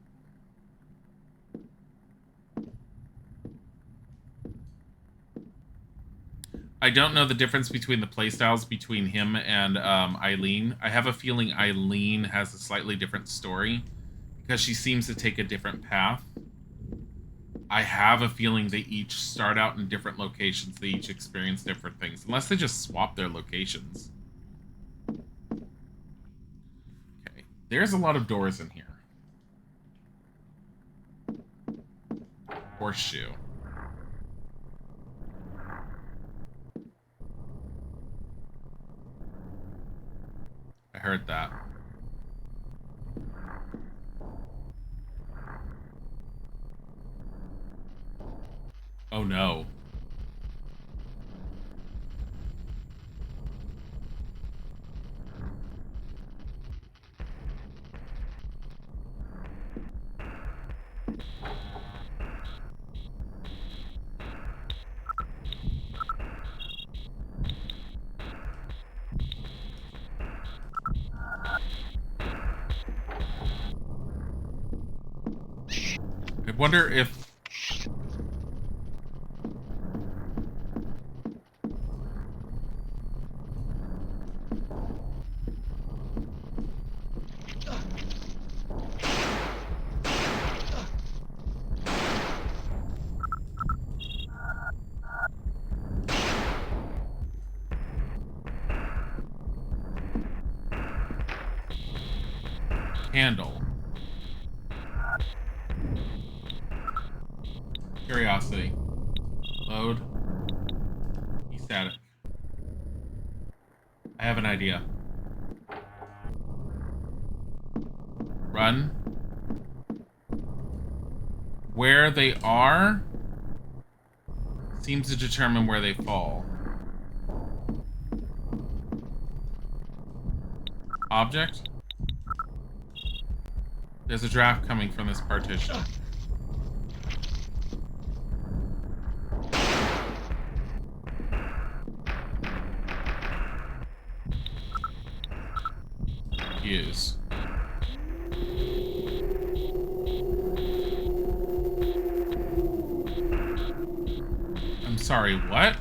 I don't know the difference between the playstyles between him and Eileen. I have a feeling Eileen has a slightly different story because she seems to take a different path. I have a feeling they each start out in different locations. They each experience different things, unless they just swap their locations. Okay, there's a lot of doors in here. Horseshoe. I heard that. Oh no. I wonder if... Candle. Curiosity. Load. E static. I have an idea. Run. Where they are seems to determine where they fall. Object. There's a draft coming from this partition. Use. I'm sorry, what?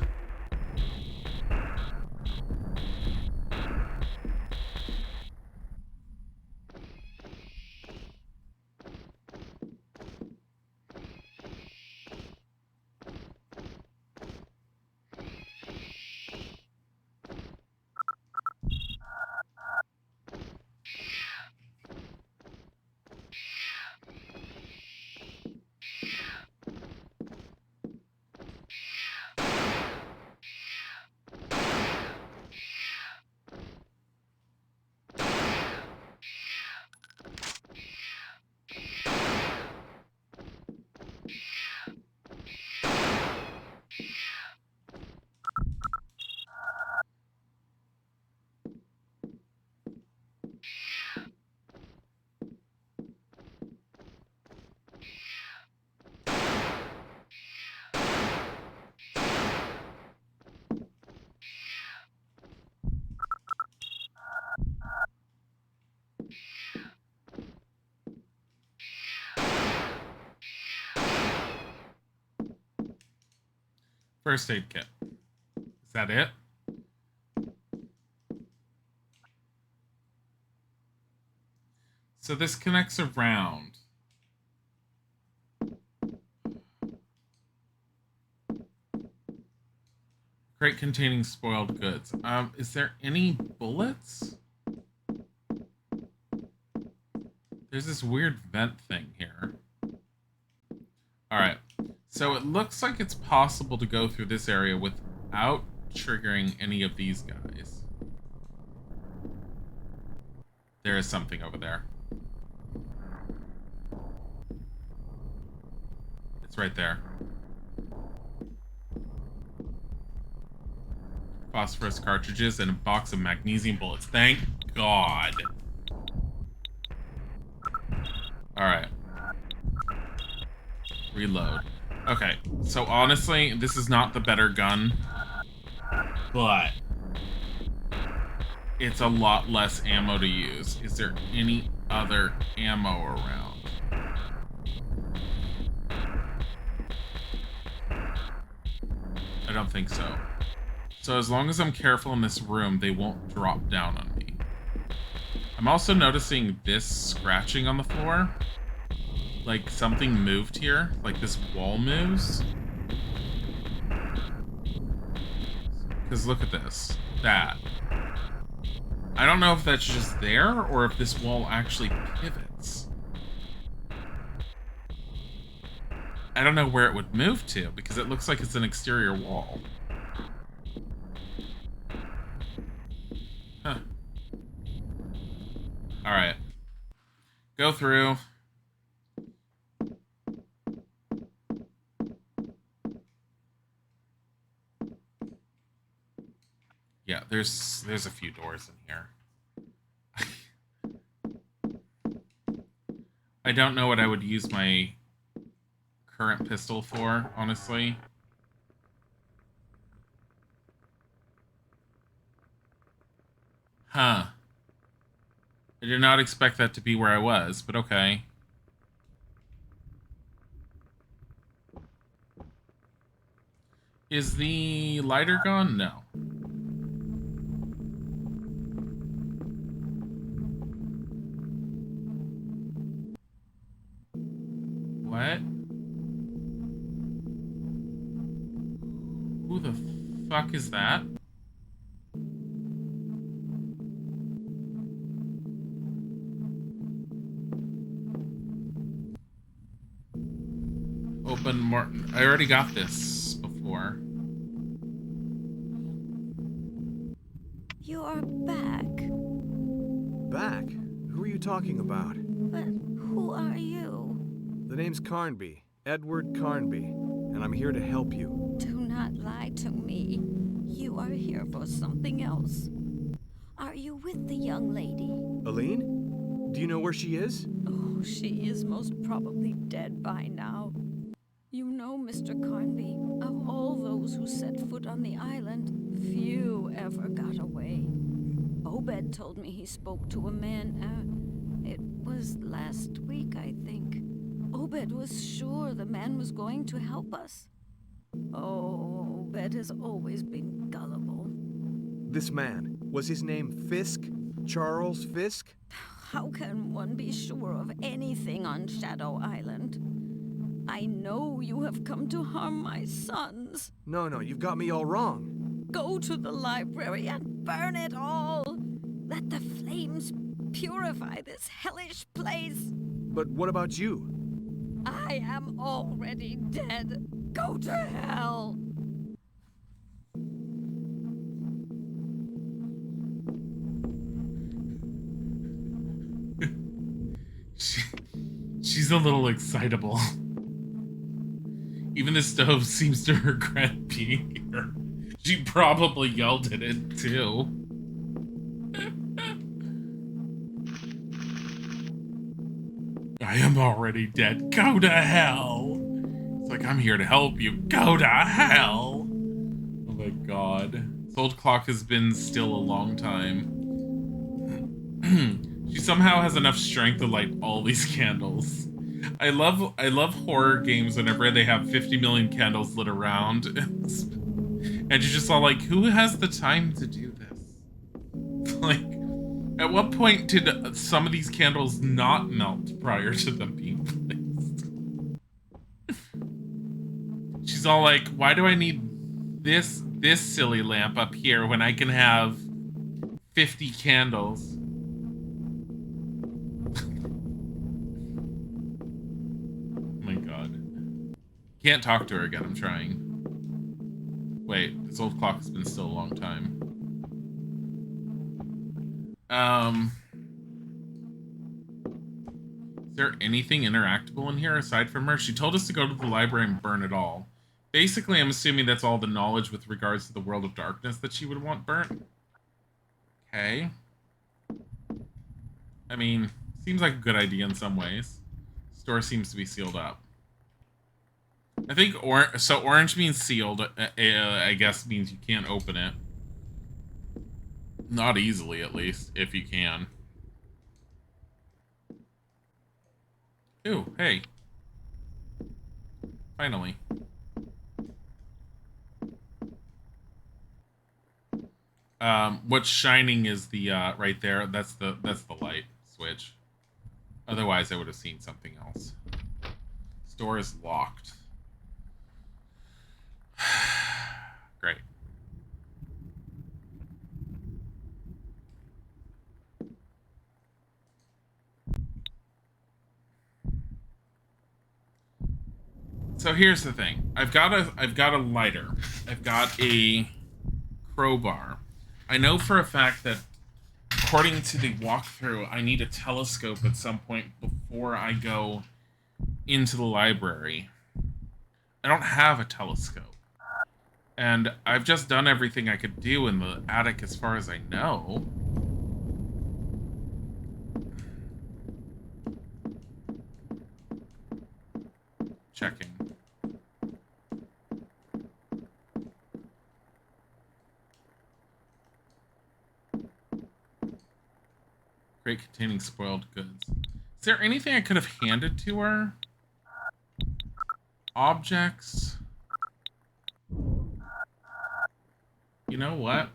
First aid kit. Is that it? So this connects around. Crate containing spoiled goods. Is there any bullets? There's this weird vent thing here. Alright. So it looks like it's possible to go through this area without triggering any of these guys. There is something over there. It's right there. Phosphorus cartridges and a box of magnesium bullets. Thank God. Alright. Reload. Okay, so honestly, this is not the better gun, but it's a lot less ammo to use. Is there any other ammo around? I don't think so. So as long as I'm careful in this room, they won't drop down on me. I'm also noticing this scratching on the floor. Like something moved here. Like this wall moves. Because look at this. That. I don't know if that's just there or if this wall actually pivots. I don't know where it would move to because it looks like it's an exterior wall. Huh. Alright. Go through. Yeah, there's a few doors in here. I don't know what I would use my current pistol for, honestly. Huh. I did not expect that to be where I was, but okay. Is the lighter gone? No. What? Who the fuck is that? Open Martin. I already got this before. You are back. Back? Who are you talking about? But who are you? The name's Carnby. Edward Carnby. And I'm here to help you. Do not lie to me. You are here for something else. Are you with the young lady? Aline? Do you know where she is? Oh, she is most probably dead by now. You know, Mr. Carnby, of all those who set foot on the island, few ever got away. Obed told me he spoke to a man, it was last week, I think. Obed was sure the man was going to help us. Oh, Obed has always been gullible. This man, was his name Fisk? Charles Fisk? How can one be sure of anything on Shadow Island? I know you have come to harm my sons. No, you've got me all wrong. Go to the library and burn it all. Let the flames purify this hellish place. But what about you? I am already dead. Go to hell. She's a little excitable. Even the stove seems to regret being here. She probably yelled at it, too. I am already dead. Go to hell. It's like, I'm here to help you. Go to hell. Oh my god. This old clock has been still a long time. She somehow has enough strength to light all these candles. I love horror games whenever they have 50 million candles lit around. And you're just all like, who has the time to do this? Like, at what point did some of these candles not melt prior to them being placed? She's all like, why do I need this silly lamp up here when I can have 50 candles? Can't talk to her again, I'm trying. Wait, this old clock has been still a long time. Is there anything interactable in here aside from her? She told us to go to the library and burn it all. Basically, I'm assuming that's all the knowledge with regards to the world of darkness that she would want burnt. Okay. I mean, seems like a good idea in some ways. Store seems to be sealed up. I think orange means sealed, I guess means you can't open it. Not easily, at least, if you can. Ooh, hey. Finally. What's shining is the right there. That's the light switch. Otherwise, I would have seen something else. Store is locked. Great. So here's the thing. I've got a lighter. I've got a crowbar. I know for a fact that according to the walkthrough, I need a telescope at some point before I go into the library. I don't have a telescope. And I've just done everything I could do in the attic as far as I know. Checking. Crate containing spoiled goods. Is there anything I could have handed to her? Objects? You know what?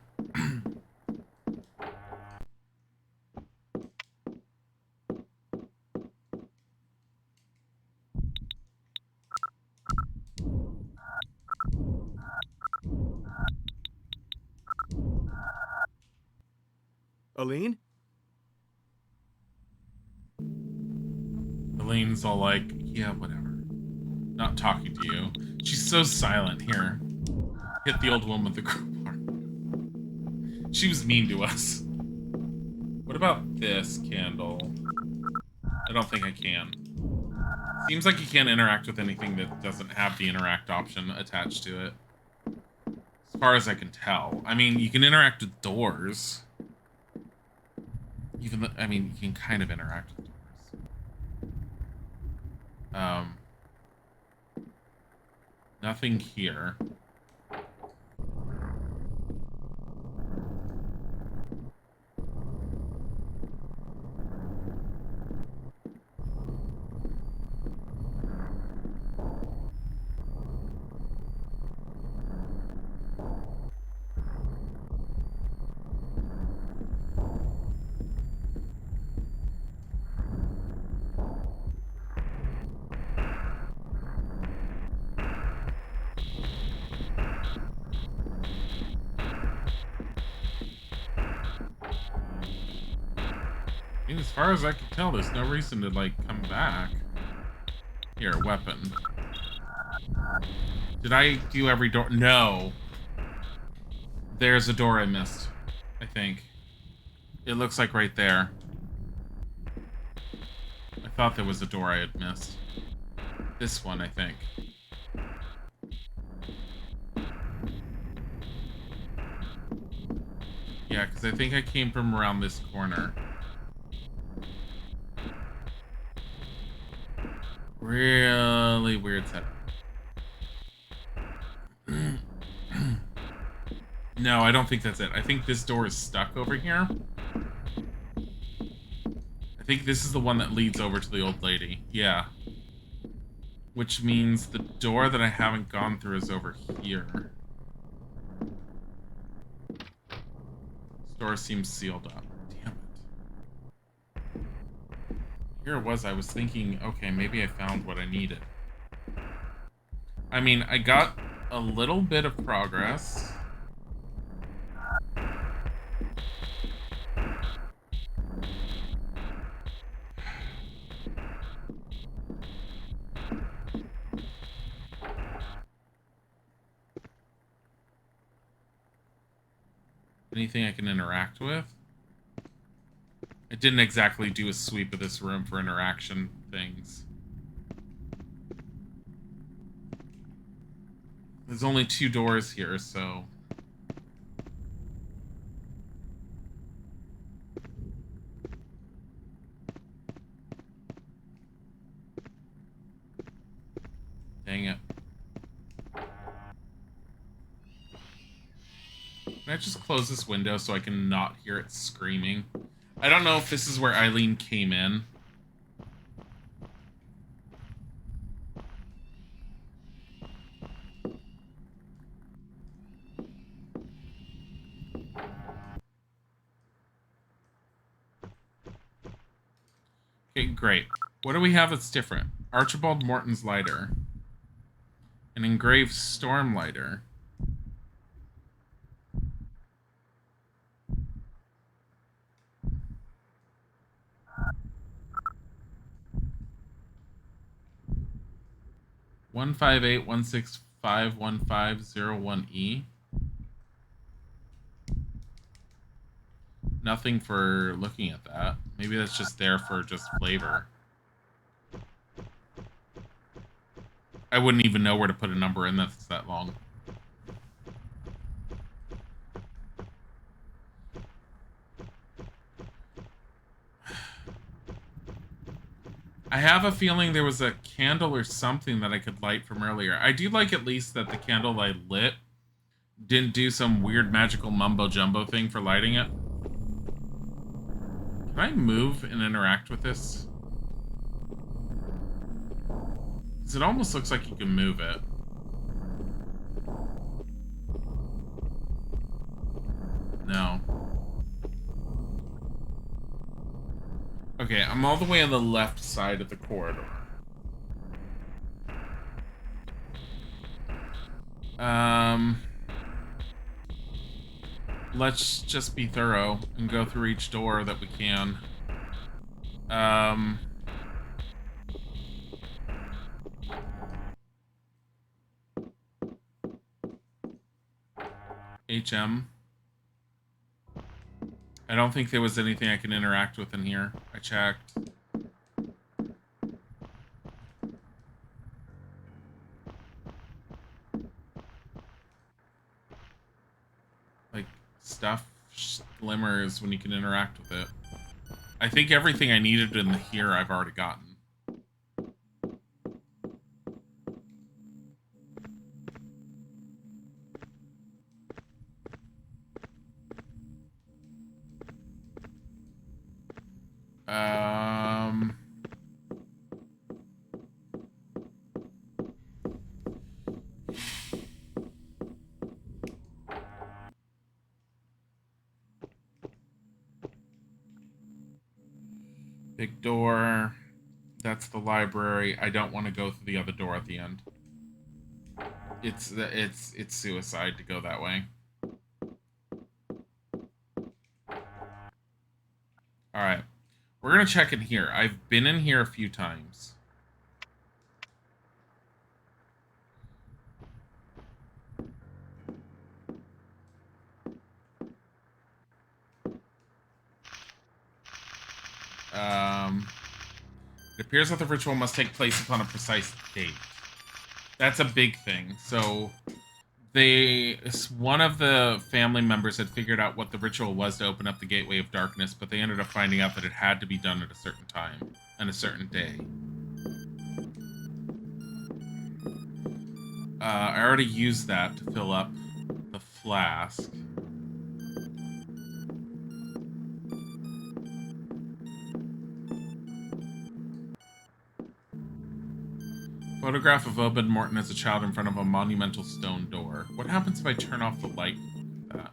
Aline? Elaine's all like, yeah, whatever. Not talking to you. She's so silent. Here. Hit the old woman with the crowbar. She was mean to us. What about this candle? I don't think I can. Seems like you can't interact with anything that doesn't have the interact option attached to it. As far as I can tell. I mean, you can interact with doors. Even though, I mean, you can kind of interact with doors. Nothing here. I mean, as far as I can tell, there's no reason to, like, come back. Here, weapon. Did I do every door? No. There's a door I missed, I think. It looks like right there. I thought there was a door I had missed. This one, I think. Yeah, because I think I came from around this corner. Really weird setup. No, I don't think that's it. I think this door is stuck over here. I think this is the one that leads over to the old lady. Yeah. Which means the door that I haven't gone through is over here. This door seems sealed up. Damn it. Here it was. I was thinking, okay, maybe I found what I needed. I mean, I got a little bit of progress. Anything I can interact with? I didn't exactly do a sweep of this room for interaction things. There's only 2 doors here, so... Dang it. Can I just close this window so I can not hear it screaming? I don't know if this is where Eileen came in. Okay, great. What do we have that's different? Archibald Morton's lighter. An engraved storm lighter. One 15816515001E. Nothing for looking at that. Maybe that's just there for just flavor. I wouldn't even know where to put a number in that's that long. I have a feeling there was a candle or something that I could light from earlier. I do like at least that the candle I lit didn't do some weird magical mumbo-jumbo thing for lighting it. Can I move and interact with this? Because it almost looks like you can move it. No. Okay, I'm all the way on the left side of the corridor. Let's just be thorough and go through each door that we can. HM. I don't think there was anything I can interact with in here. I checked. Like, stuff glimmers when you can interact with it. I think everything I needed in here I've already gotten. Big door. That's the library. I don't want to go through the other door at the end. It's suicide to go that way. All right. We're going to check in here. I've been in here a few times. It appears that the ritual must take place upon a precise date. That's a big thing. So, one of the family members had figured out what the ritual was to open up the gateway of darkness, but they ended up finding out that it had to be done at a certain time and a certain day. I already used that to fill up the flask. Photograph of Obed Morton as a child in front of a monumental stone door. What happens if I turn off the light like that?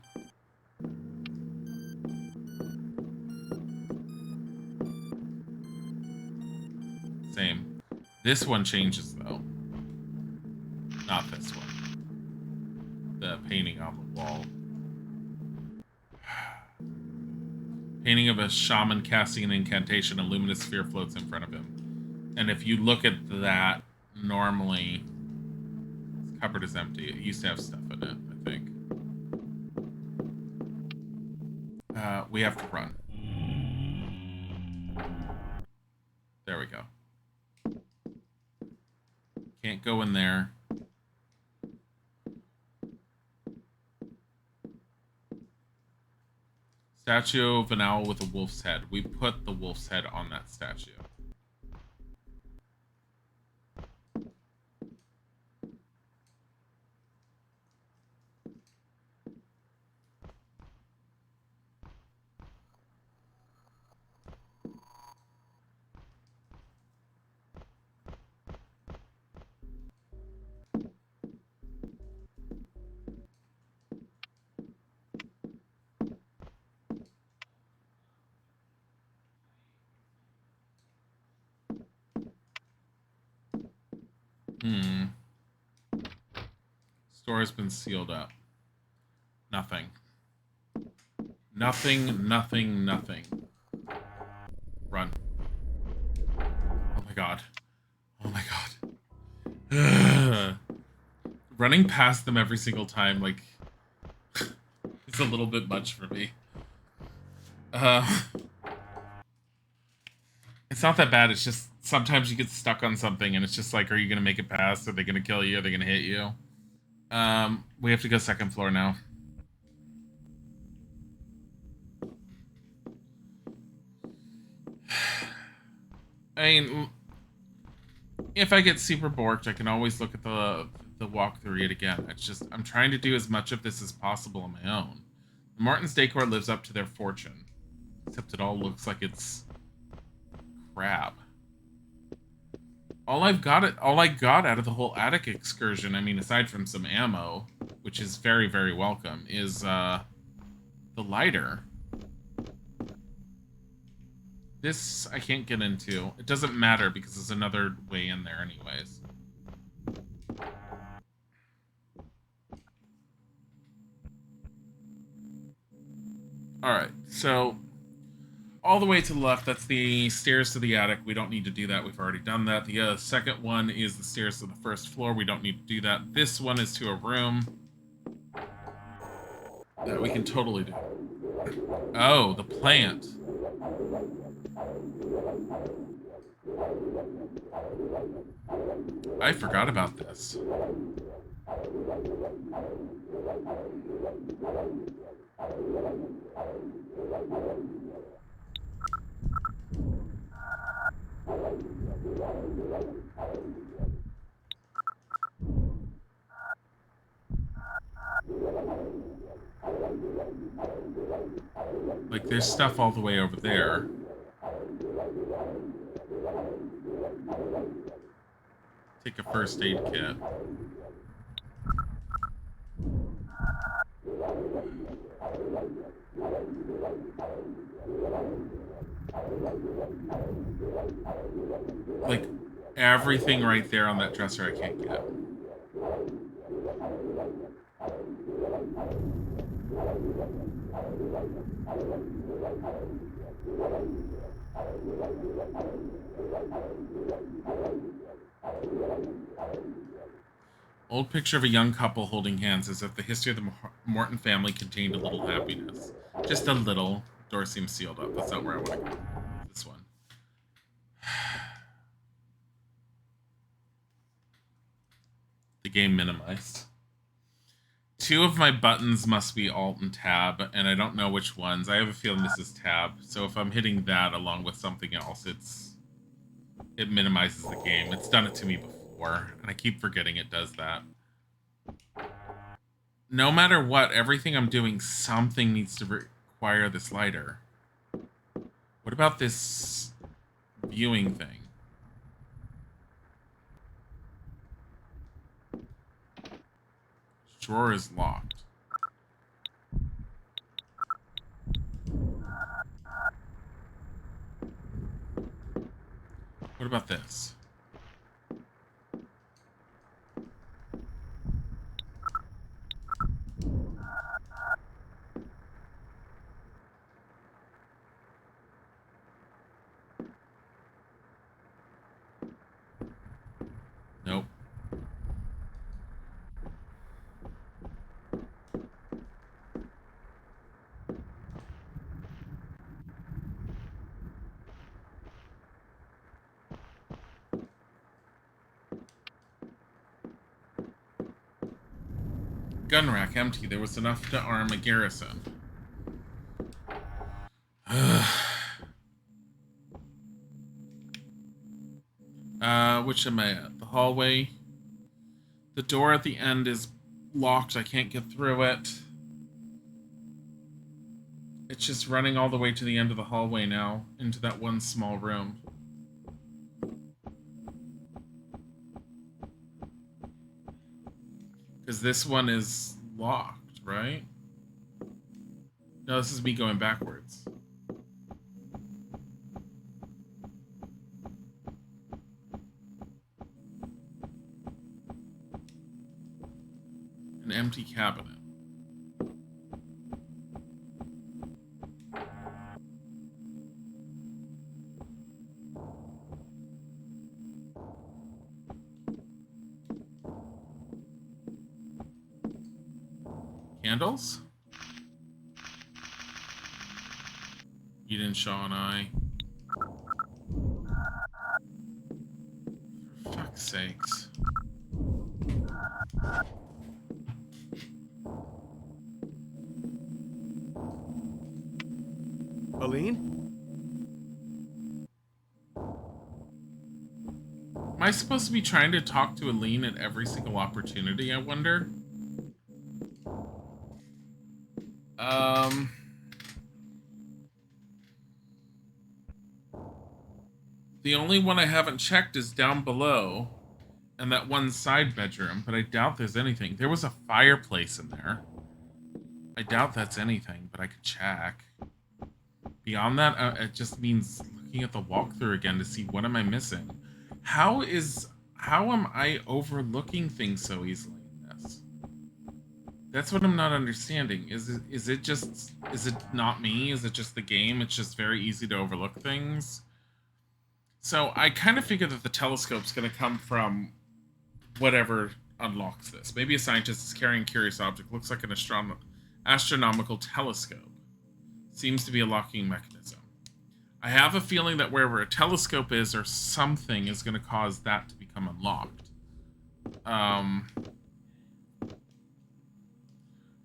Same. This one changes, though. Not this one. The painting on the wall. Painting of a shaman casting an incantation, a luminous sphere floats in front of him. And if you look at that, normally, this cupboard is empty. It used to have stuff in it, I think. We have to run. Can't go in there. Statue of an owl with a wolf's head. We put the wolf's head on that statue. Store has been sealed up. Nothing. Nothing, nothing, nothing. Run. Oh my god. Oh my god. Running past them every single time, like, it's a little bit much for me. It's not that bad, it's just sometimes you get stuck on something and it's just like, are you gonna make it past? Are they gonna kill you? Are they gonna hit you? We have to go second floor now. I mean, if I get super borked, I can always look at the walkthrough it again. It's just, I'm trying to do as much of this as possible on my own. Martin's Decor lives up to their fortune. Except it all looks like it's crap. All I got out of the whole attic excursion, I mean, aside from some ammo, which is very, very welcome, is the lighter. This I can't get into. It doesn't matter because there's another way in there anyways. Alright, so all the way to the left, that's the stairs to the attic. We don't need to do that. We've already done that. The second one is the stairs to the first floor. We don't need to do that. This one is to a room that we can totally do. Oh, the plant. I forgot about this. Like, there's stuff all the way over there. Take a first aid kit. Like, everything right there on that dresser I can't get. Old picture of a young couple holding hands as if the history of the Morton family contained a little happiness. Just a little. Door seems sealed up. That's not where I want to go. This one. The game minimized. Two of my buttons must be Alt and Tab, and I don't know which ones. I have a feeling this is Tab, so if I'm hitting that along with something else, it minimizes the game. It's done it to me before, and I keep forgetting it does that. No matter what, everything I'm doing, something needs to require this lighter. What about this viewing thing? Drawer is locked. What about this? Nope. Gun rack empty. There was enough to arm a garrison. Which am I at? The hallway. The door at the end is locked. I can't get through it. It's just running all the way to the end of the hallway now, into that one small room. Because this one is locked, right? No, this is me going backwards. An empty cabinet. Candles? You didn't show an eye. For fuck's sakes. Aline? Am I supposed to be trying to talk to Aline at every single opportunity, I wonder? The only one I haven't checked is down below, and that one side bedroom, but I doubt there's anything. There was a fireplace in there. I doubt that's anything, but I could check. Beyond that, it just means looking at the walkthrough again to see what am I missing. How am I overlooking things so easily in this? That's what I'm not understanding. Is it not me? Is it just the game? It's just very easy to overlook things. So I kind of figure that the telescope's going to come from whatever unlocks this. Maybe a scientist is carrying a curious object. Looks like an astronomical telescope. Seems to be a locking mechanism. I have a feeling that wherever a telescope is or something is going to cause that to become unlocked.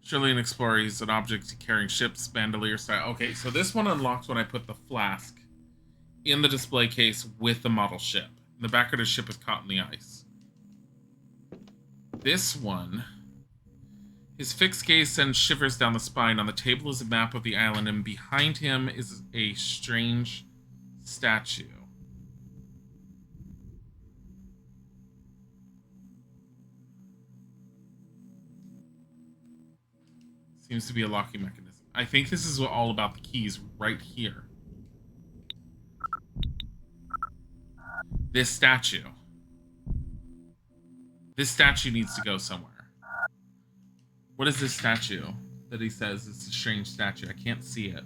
Surely an explorer is an object carrying ships, bandolier style. Okay, so this one unlocks when I put the flask in the display case with the model ship. The back of the ship is caught in the ice. This one, his fixed gaze sends shivers down the spine. On the table is a map of the island, and behind him is a strange statue. Seems to be a locking mechanism. I think this is all about the keys right here. This statue. This statue needs to go somewhere. What is this statue that he says is a strange statue? I can't see it.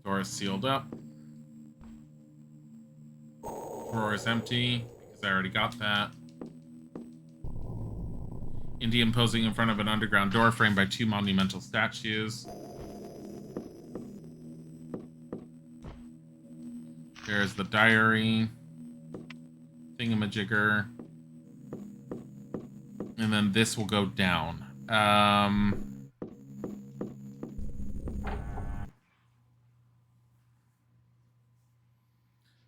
Door is sealed up. Drawer is empty, because I already got that. Indian posing in front of an underground door framed by two monumental statues. There's the diary. Thingamajigger. And then this will go down.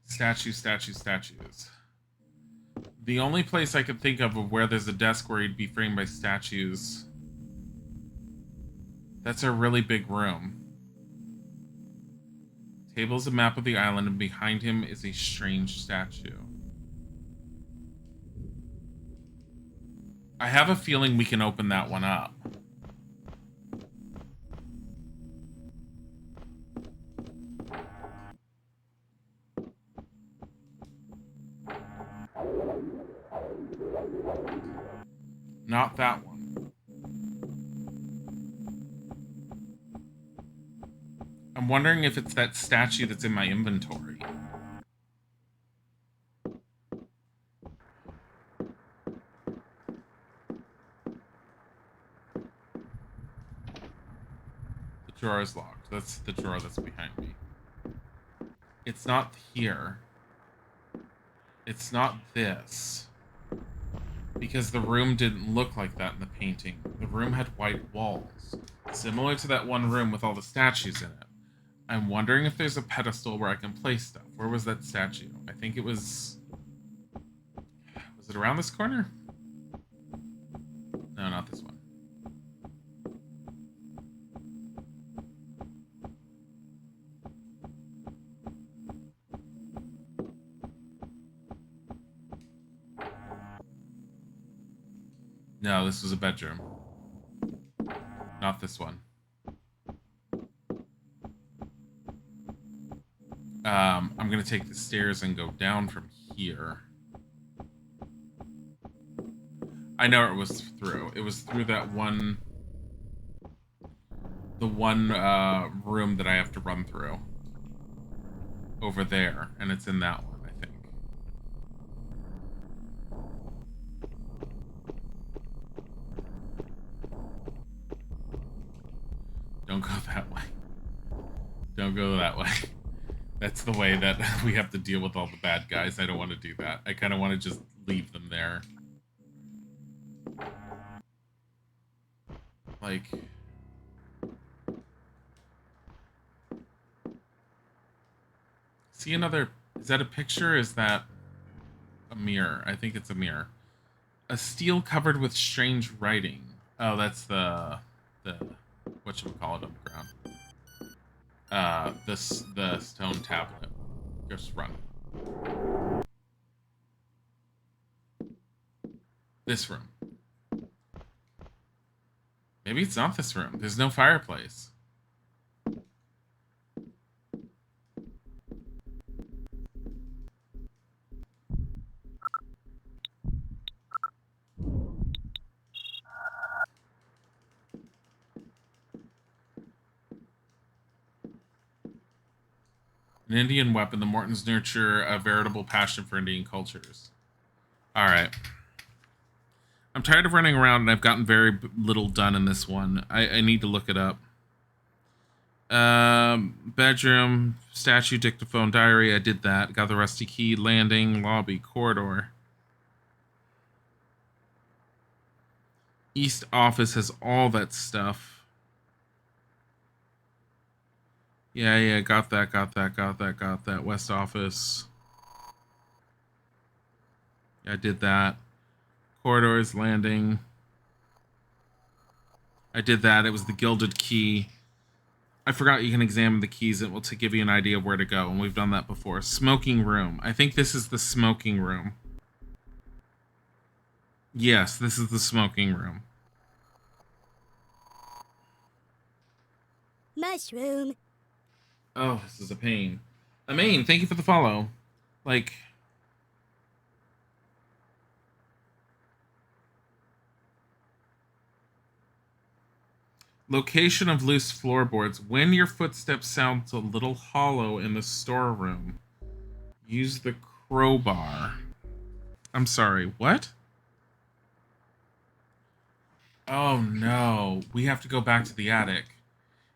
Statues. The only place I could think of where there's a desk where he'd be framed by statues. That's a really big room. Table's a map of the island, and behind him is a strange statue. I have a feeling we can open that one up. Not that one. I'm wondering if it's that statue that's in my inventory. Drawer is locked. That's the drawer that's behind me. It's not here. It's not this. Because the room didn't look like that in the painting. The room had white walls, similar to that one room with all the statues in it. I'm wondering if there's a pedestal where I can place stuff. Where was that statue? I think it was... Was it around this corner? No, not this one. No, this was a bedroom. Not this one. I'm gonna take the stairs and go down from here. I know it was through. It was through that one... The one room that I have to run through. Over there. And it's in that one, I think. Don't go that way. Don't go that way. That's the way that we have to deal with all the bad guys. I don't want to do that. I kind of want to just leave them there. Like... See another... Is that a picture or is that a mirror? I think it's a mirror. A steel covered with strange writing. Oh, that's the whatchamacallit on the ground. The stone tablet. Just run. This room. Maybe it's not this room. There's no fireplace. An Indian weapon. The Mortons nurture a veritable passion for Indian cultures. Alright. I'm tired of running around and I've gotten very little done in this one. I need to look it up. Bedroom, statue, dictaphone, diary. I did that. Got the rusty key, landing, lobby, corridor. East office has all that stuff. Yeah, got that. West office. Yeah, I did that. Corridors, landing. I did that. It was the gilded key. I forgot you can examine the keys. It will give you an idea of where to go, and we've done that before. Smoking room. I think this is the smoking room. Yes, this is the smoking room. Mushroom. Oh, this is a pain. Amain, thank you for the follow. Like... Location of loose floorboards. When your footsteps sound a little hollow in the storeroom, use the crowbar. I'm sorry, what? Oh no, we have to go back to the attic.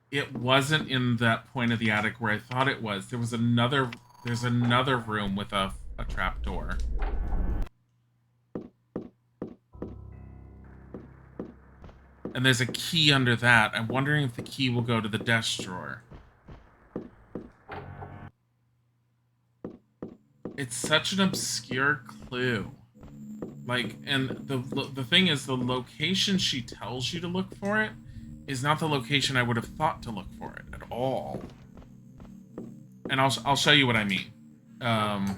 It wasn't in that point of the attic where I thought it was. There's another room with a trapdoor. And there's a key under that. I'm wondering if the key will go to the desk drawer. It's such an obscure clue. Like, and the thing is, the location she tells you to look for it is not the location I would have thought to look for it at all. And I'll show you what I mean. And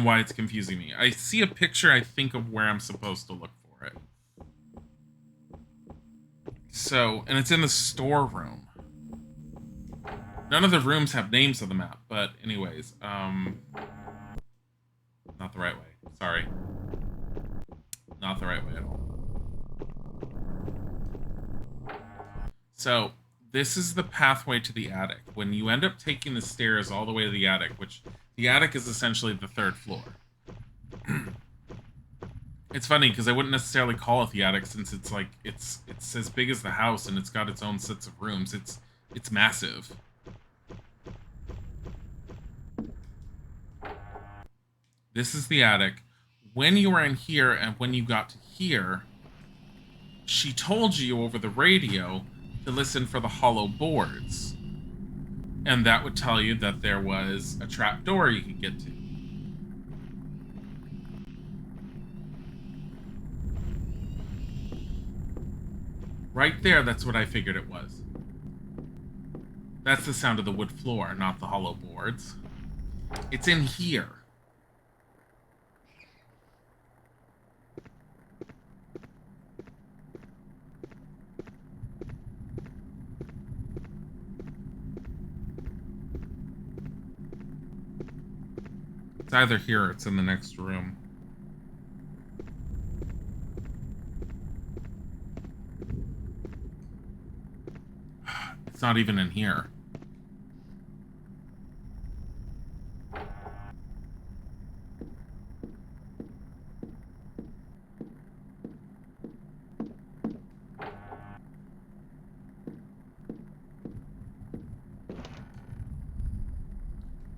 why it's confusing me. I see a picture, I think, of where I'm supposed to look for it. So, and it's in the storeroom. None of the rooms have names on the map, but anyways, not the right way. Sorry. Not the right way at all. So, this is the pathway to the attic. When you end up taking the stairs all the way to the attic, which the attic is essentially the third floor. It's funny because I wouldn't necessarily call it the attic since it's like it's as big as the house and it's got its own sets of rooms. It's massive. This is the attic. When you were in here and when you got to here, she told you over the radio to listen for the hollow boards. And that would tell you that there was a trap door you could get to. Right there, that's what I figured it was. That's the sound of the wood floor, not the hollow boards. It's in here. It's either here or it's in the next room. It's not even in here.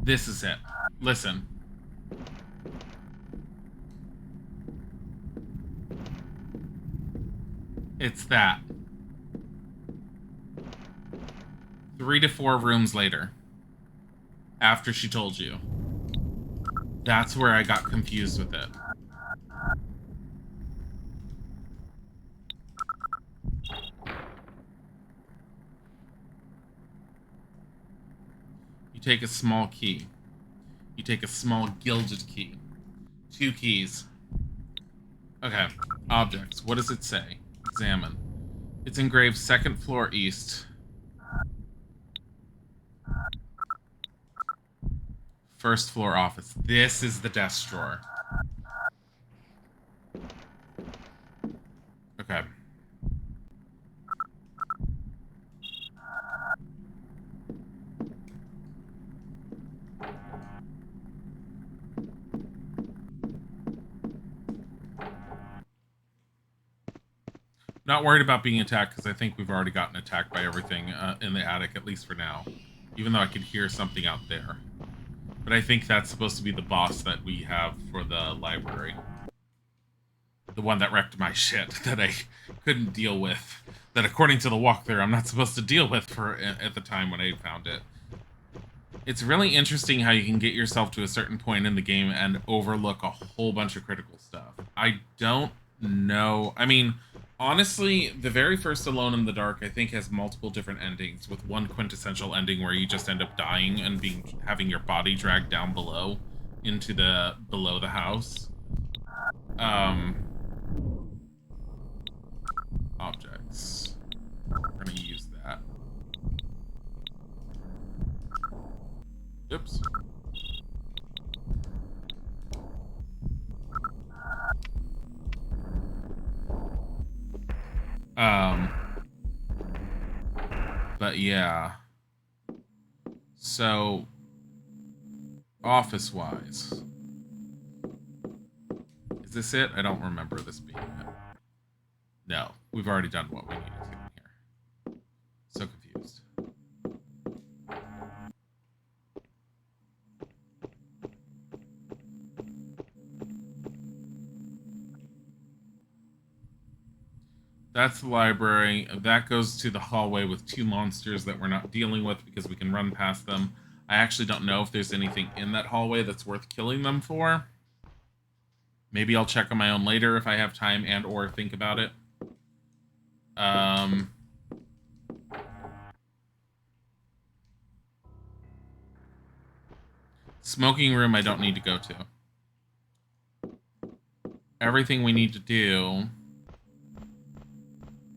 This is it. Listen. It's that. 3 to 4 rooms later. After she told you. That's where I got confused with it. You take a small key. You take a small gilded key. 2 keys. Okay. Objects. What does it say? Examine. It's engraved 2nd floor east. 1st floor office. This is the desk drawer. Okay. Not worried about being attacked because I think we've already gotten attacked by everything in the attic, at least for now. Even though I could hear something out there. But I think that's supposed to be the boss that we have for the library. The one that wrecked my shit that I couldn't deal with. That according to the walkthrough, I'm not supposed to deal with at the time when I found it. It's really interesting how you can get yourself to a certain point in the game and overlook a whole bunch of critical stuff. I don't know. I mean, honestly, the very first Alone in the Dark, I think, has multiple different endings, with one quintessential ending where you just end up dying and having your body dragged down below into below the house. Objects. We're gonna use that. Oops. But yeah. So, office-wise. Is this it? I don't remember this being it. No, we've already done what we needed to in here. So confused. That's the library. That goes to the hallway with 2 monsters that we're not dealing with because we can run past them. I actually don't know if there's anything in that hallway that's worth killing them for. Maybe I'll check on my own later if I have time and or think about it. Smoking room I don't need to go to. Everything we need to do...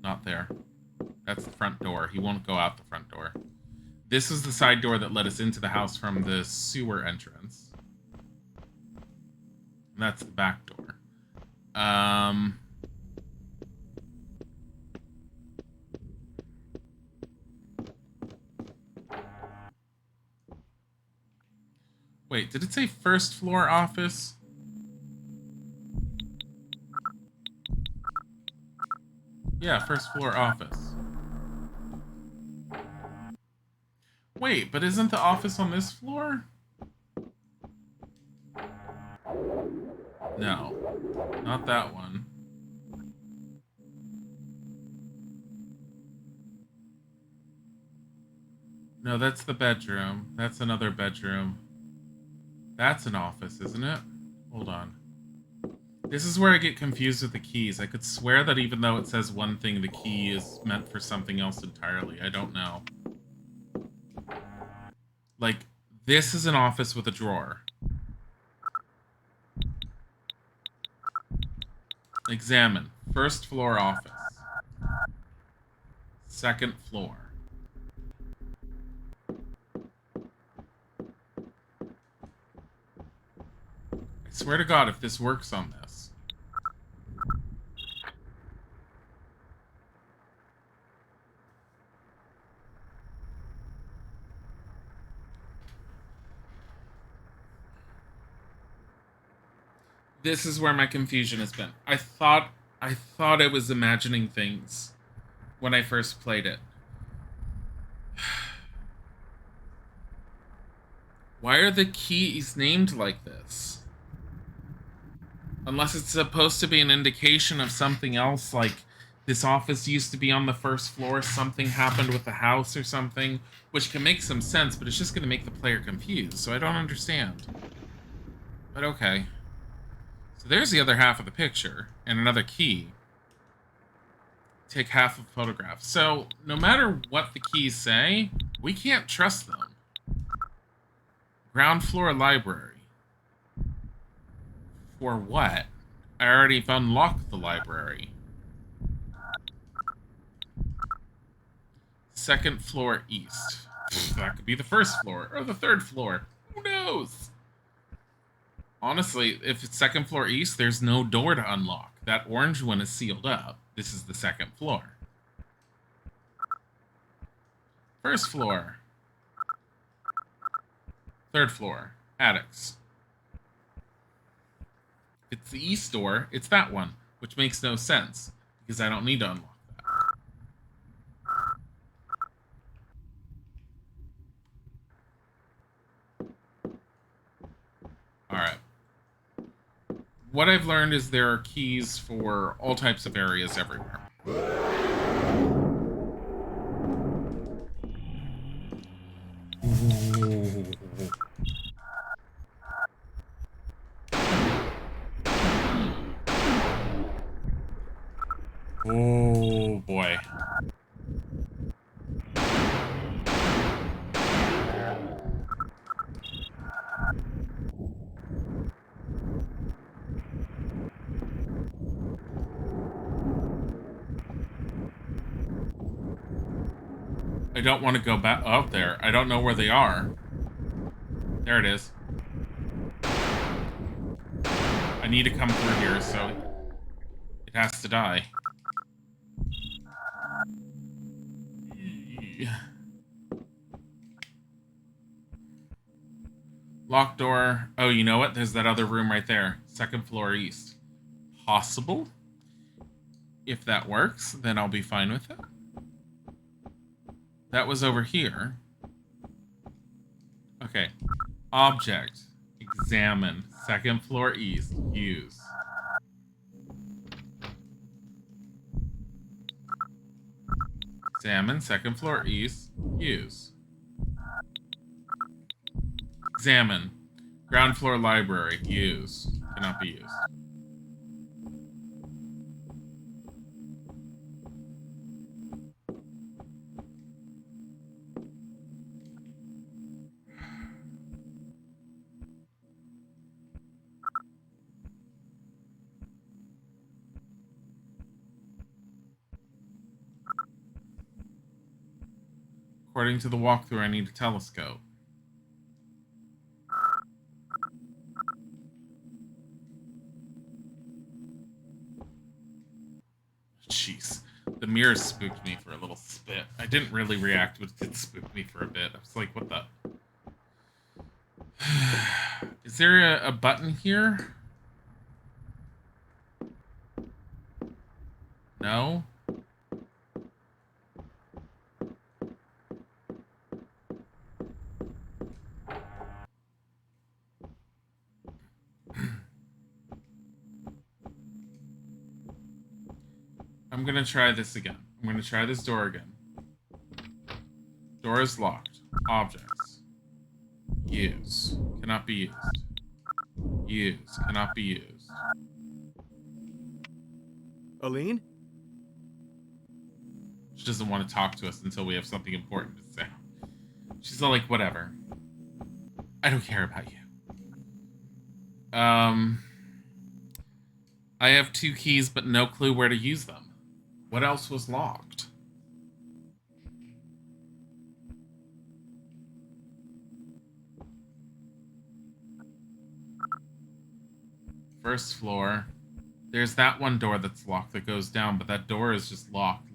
Not there. That's the front door. He won't go out the front door. This is the side door that led us into the house from the sewer entrance. And that's the back door. Wait, did it say 1st floor office? Yeah, first floor office. Wait, but isn't the office on this floor? No, not that one. No, that's the bedroom. That's another bedroom. That's an office, isn't it? Hold on. This is where I get confused with the keys. I could swear that even though it says one thing, the key is meant for something else entirely. I don't know. Like, this is an office with a drawer. Examine. First floor office. Second floor. I swear to God, if this works on this. This is where my confusion has been. I thought I was imagining things when I first played it. Why are the keys named like this? Unless it's supposed to be an indication of something else, like this office used to be on the first floor, something happened with the house or something, which can make some sense, but it's just going to make the player confused, so I don't understand. But okay. So there's the other half of the picture, and another key. Take half of photograph. So, no matter what the keys say, we can't trust them. Ground floor library. For what? I already unlocked the library. Second floor east. That could be the first floor, or the third floor. Who knows? Honestly, if it's second floor east, there's no door to unlock. That orange one is sealed up. This is the second floor. First floor. Third floor. Attics. If it's the east door, it's that one, which makes no sense, because I don't need to unlock that. Alright. What I've learned is there are keys for all types of areas everywhere. Oh boy. I don't want to go back out there. I don't know where they are. There it is. I need to come through here, so it has to die. Locked door. Oh, you know what? There's that other room right there. Second floor east. Possible? If that works, then I'll be fine with it. That was over here. Okay. Object. Examine. Second floor east. Use. Examine. Second floor east. Use. Examine. Ground floor library. Use. Cannot be used. According to the walkthrough, I need a telescope. Jeez. The mirror spooked me for a little bit. I didn't really react, but it did spook me for a bit. I was like, what the... Is there a button here? No? I'm gonna try this again. I'm gonna try this door again. Door is locked. Objects. Use. Cannot be used. Use. Cannot be used. Aline? She doesn't want to talk to us until we have something important to say. She's all like, whatever. I don't care about you. I have 2 keys, but no clue where to use them. What else was locked? First floor. There's that one door that's locked that goes down, but that door is just locked.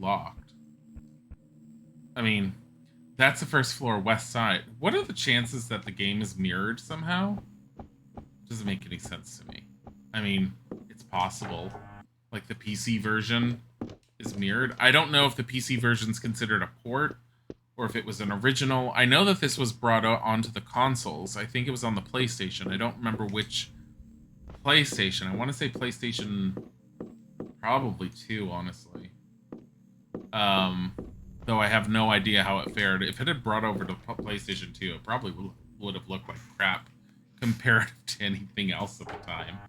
I mean, that's the first floor, west side. What are the chances that the game is mirrored somehow? Doesn't make any sense to me. I mean, it's possible. Like, the PC version is mirrored. I don't know if the PC version's considered a port, or if it was an original. I know that this was brought onto the consoles. I think it was on the PlayStation. I don't remember which PlayStation. I want to say PlayStation probably 2, honestly. Though I have no idea how it fared. If it had brought over to PlayStation 2, it probably would have looked like crap comparative to anything else at the time.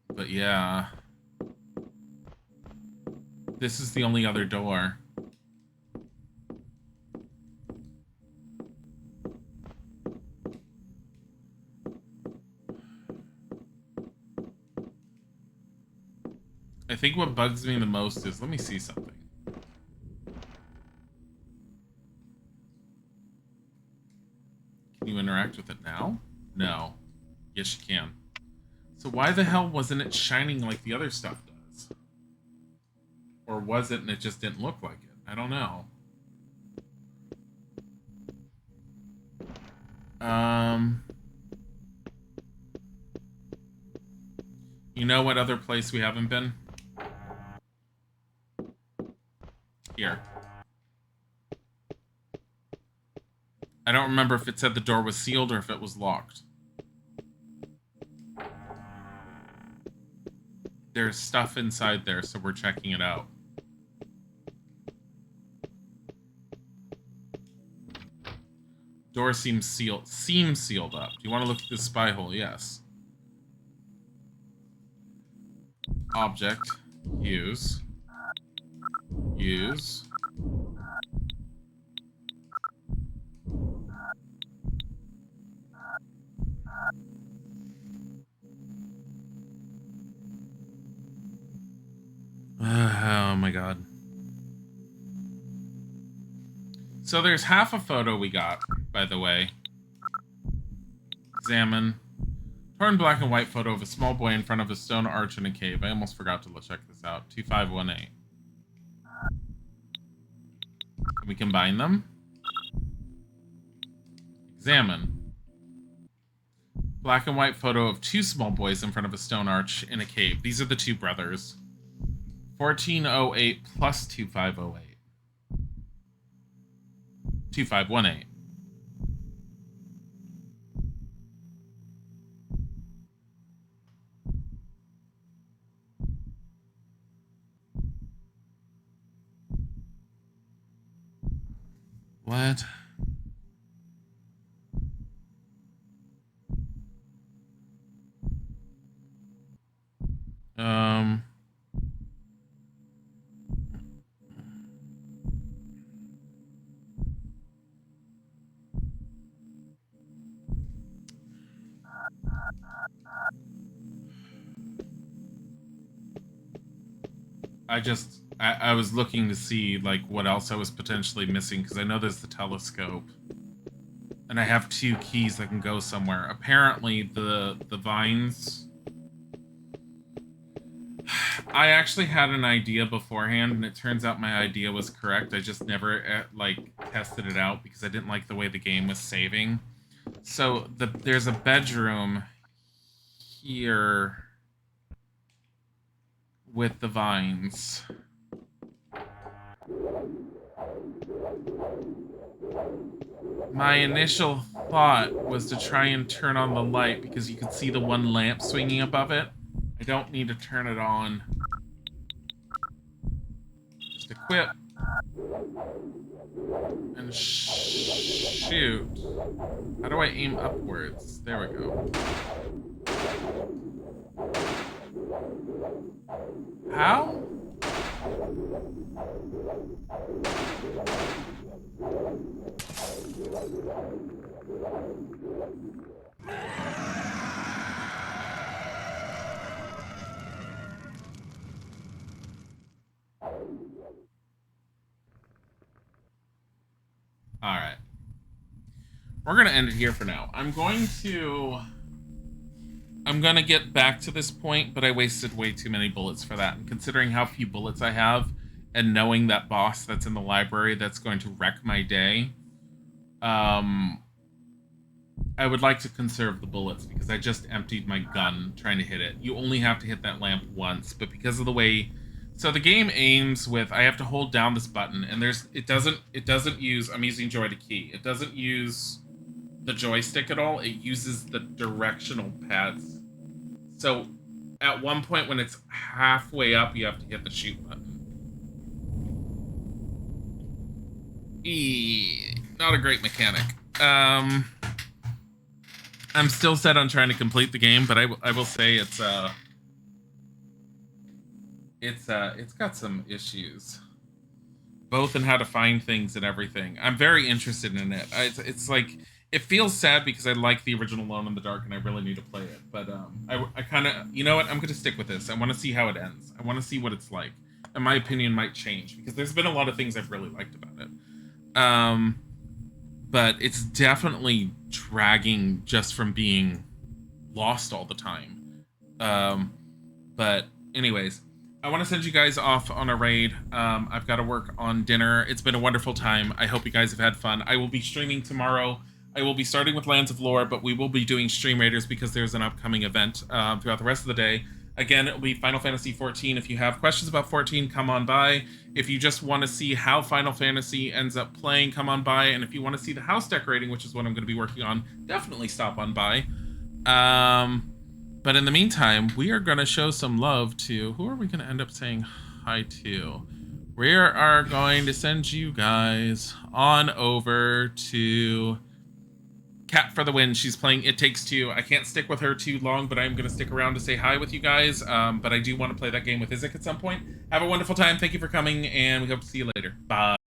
But yeah. This is the only other door. I think what bugs me the most is, let me see something. Can you interact with it now? No. Yes, you can. So why the hell wasn't it shining like the other stuff does? Or was it and it just didn't look like it? I don't know. You know what other place we haven't been? Here. I don't remember if it said the door was sealed or if it was locked. There's stuff inside there, so we're checking it out. Door seems sealed. Seems sealed up. Do you want to look at this spy hole? Yes. Object. Use. Use. Oh my god. So there's half a photo we got, by the way. Examine. Torn black and white photo of a small boy in front of a stone arch in a cave. I almost forgot to check this out. 2518. Can we combine them? Examine. Black and white photo of 2 small boys in front of a stone arch in a cave. These are the 2 brothers. 1408 plus 2508. 2518. What? I was looking to see, like, what else I was potentially missing, because I know there's the telescope. And I have 2 keys that can go somewhere. Apparently, the vines... I actually had an idea beforehand, and it turns out my idea was correct. I just never, like, tested it out, because I didn't like the way the game was saving. So, there's a bedroom here with the vines. My initial thought was to try and turn on the light because you could see the one lamp swinging above it. I don't need to turn it on. Just equip. And shoot. How do I aim upwards? There we go. How? All right. We're going to end it here for now. I'm going to get back to this point, but I wasted way too many bullets for that. And considering how few bullets I have and knowing that boss that's in the library that's going to wreck my day, I would like to conserve the bullets because I just emptied my gun trying to hit it. You only have to hit that lamp once, but because of the way... So the game aims with, I have to hold down this button, and it doesn't use, I'm using joy to key. It doesn't use the joystick at all. It uses the directional pads. So at one point when it's halfway up, you have to hit the shoot button. Not a great mechanic. I'm still set on trying to complete the game, but I will say it's got some issues, both in how to find things and everything. I'm very interested in it. It's like, it feels sad because I like the original Alone in the Dark and I really need to play it. But I kind of, you know what? I'm going to stick with this. I want to see how it ends. I want to see what it's like. And my opinion might change because there's been a lot of things I've really liked about it. But it's definitely dragging just from being lost all the time. But anyways, I want to send you guys off on a raid. I've got to work on dinner. It's been a wonderful time. I hope you guys have had fun. I will be streaming tomorrow. I will be starting with Lands of Lore, but we will be doing Stream Raiders because there's an upcoming event throughout the rest of the day. Again, it will be Final Fantasy XIV. If you have questions about 14, come on by. If you just want to see how Final Fantasy ends up playing, come on by. And if you want to see the house decorating, which is what I'm going to be working on, definitely stop on by. But in the meantime, we are going to show some love to... Who are we going to end up saying hi to? We are going to send you guys on over to Cat for the Win. She's playing It Takes Two. I can't stick with her too long, but I'm going to stick around to say hi with you guys. But I do want to play that game with Isaac at some point. Have a wonderful time. Thank you for coming, and we hope to see you later. Bye.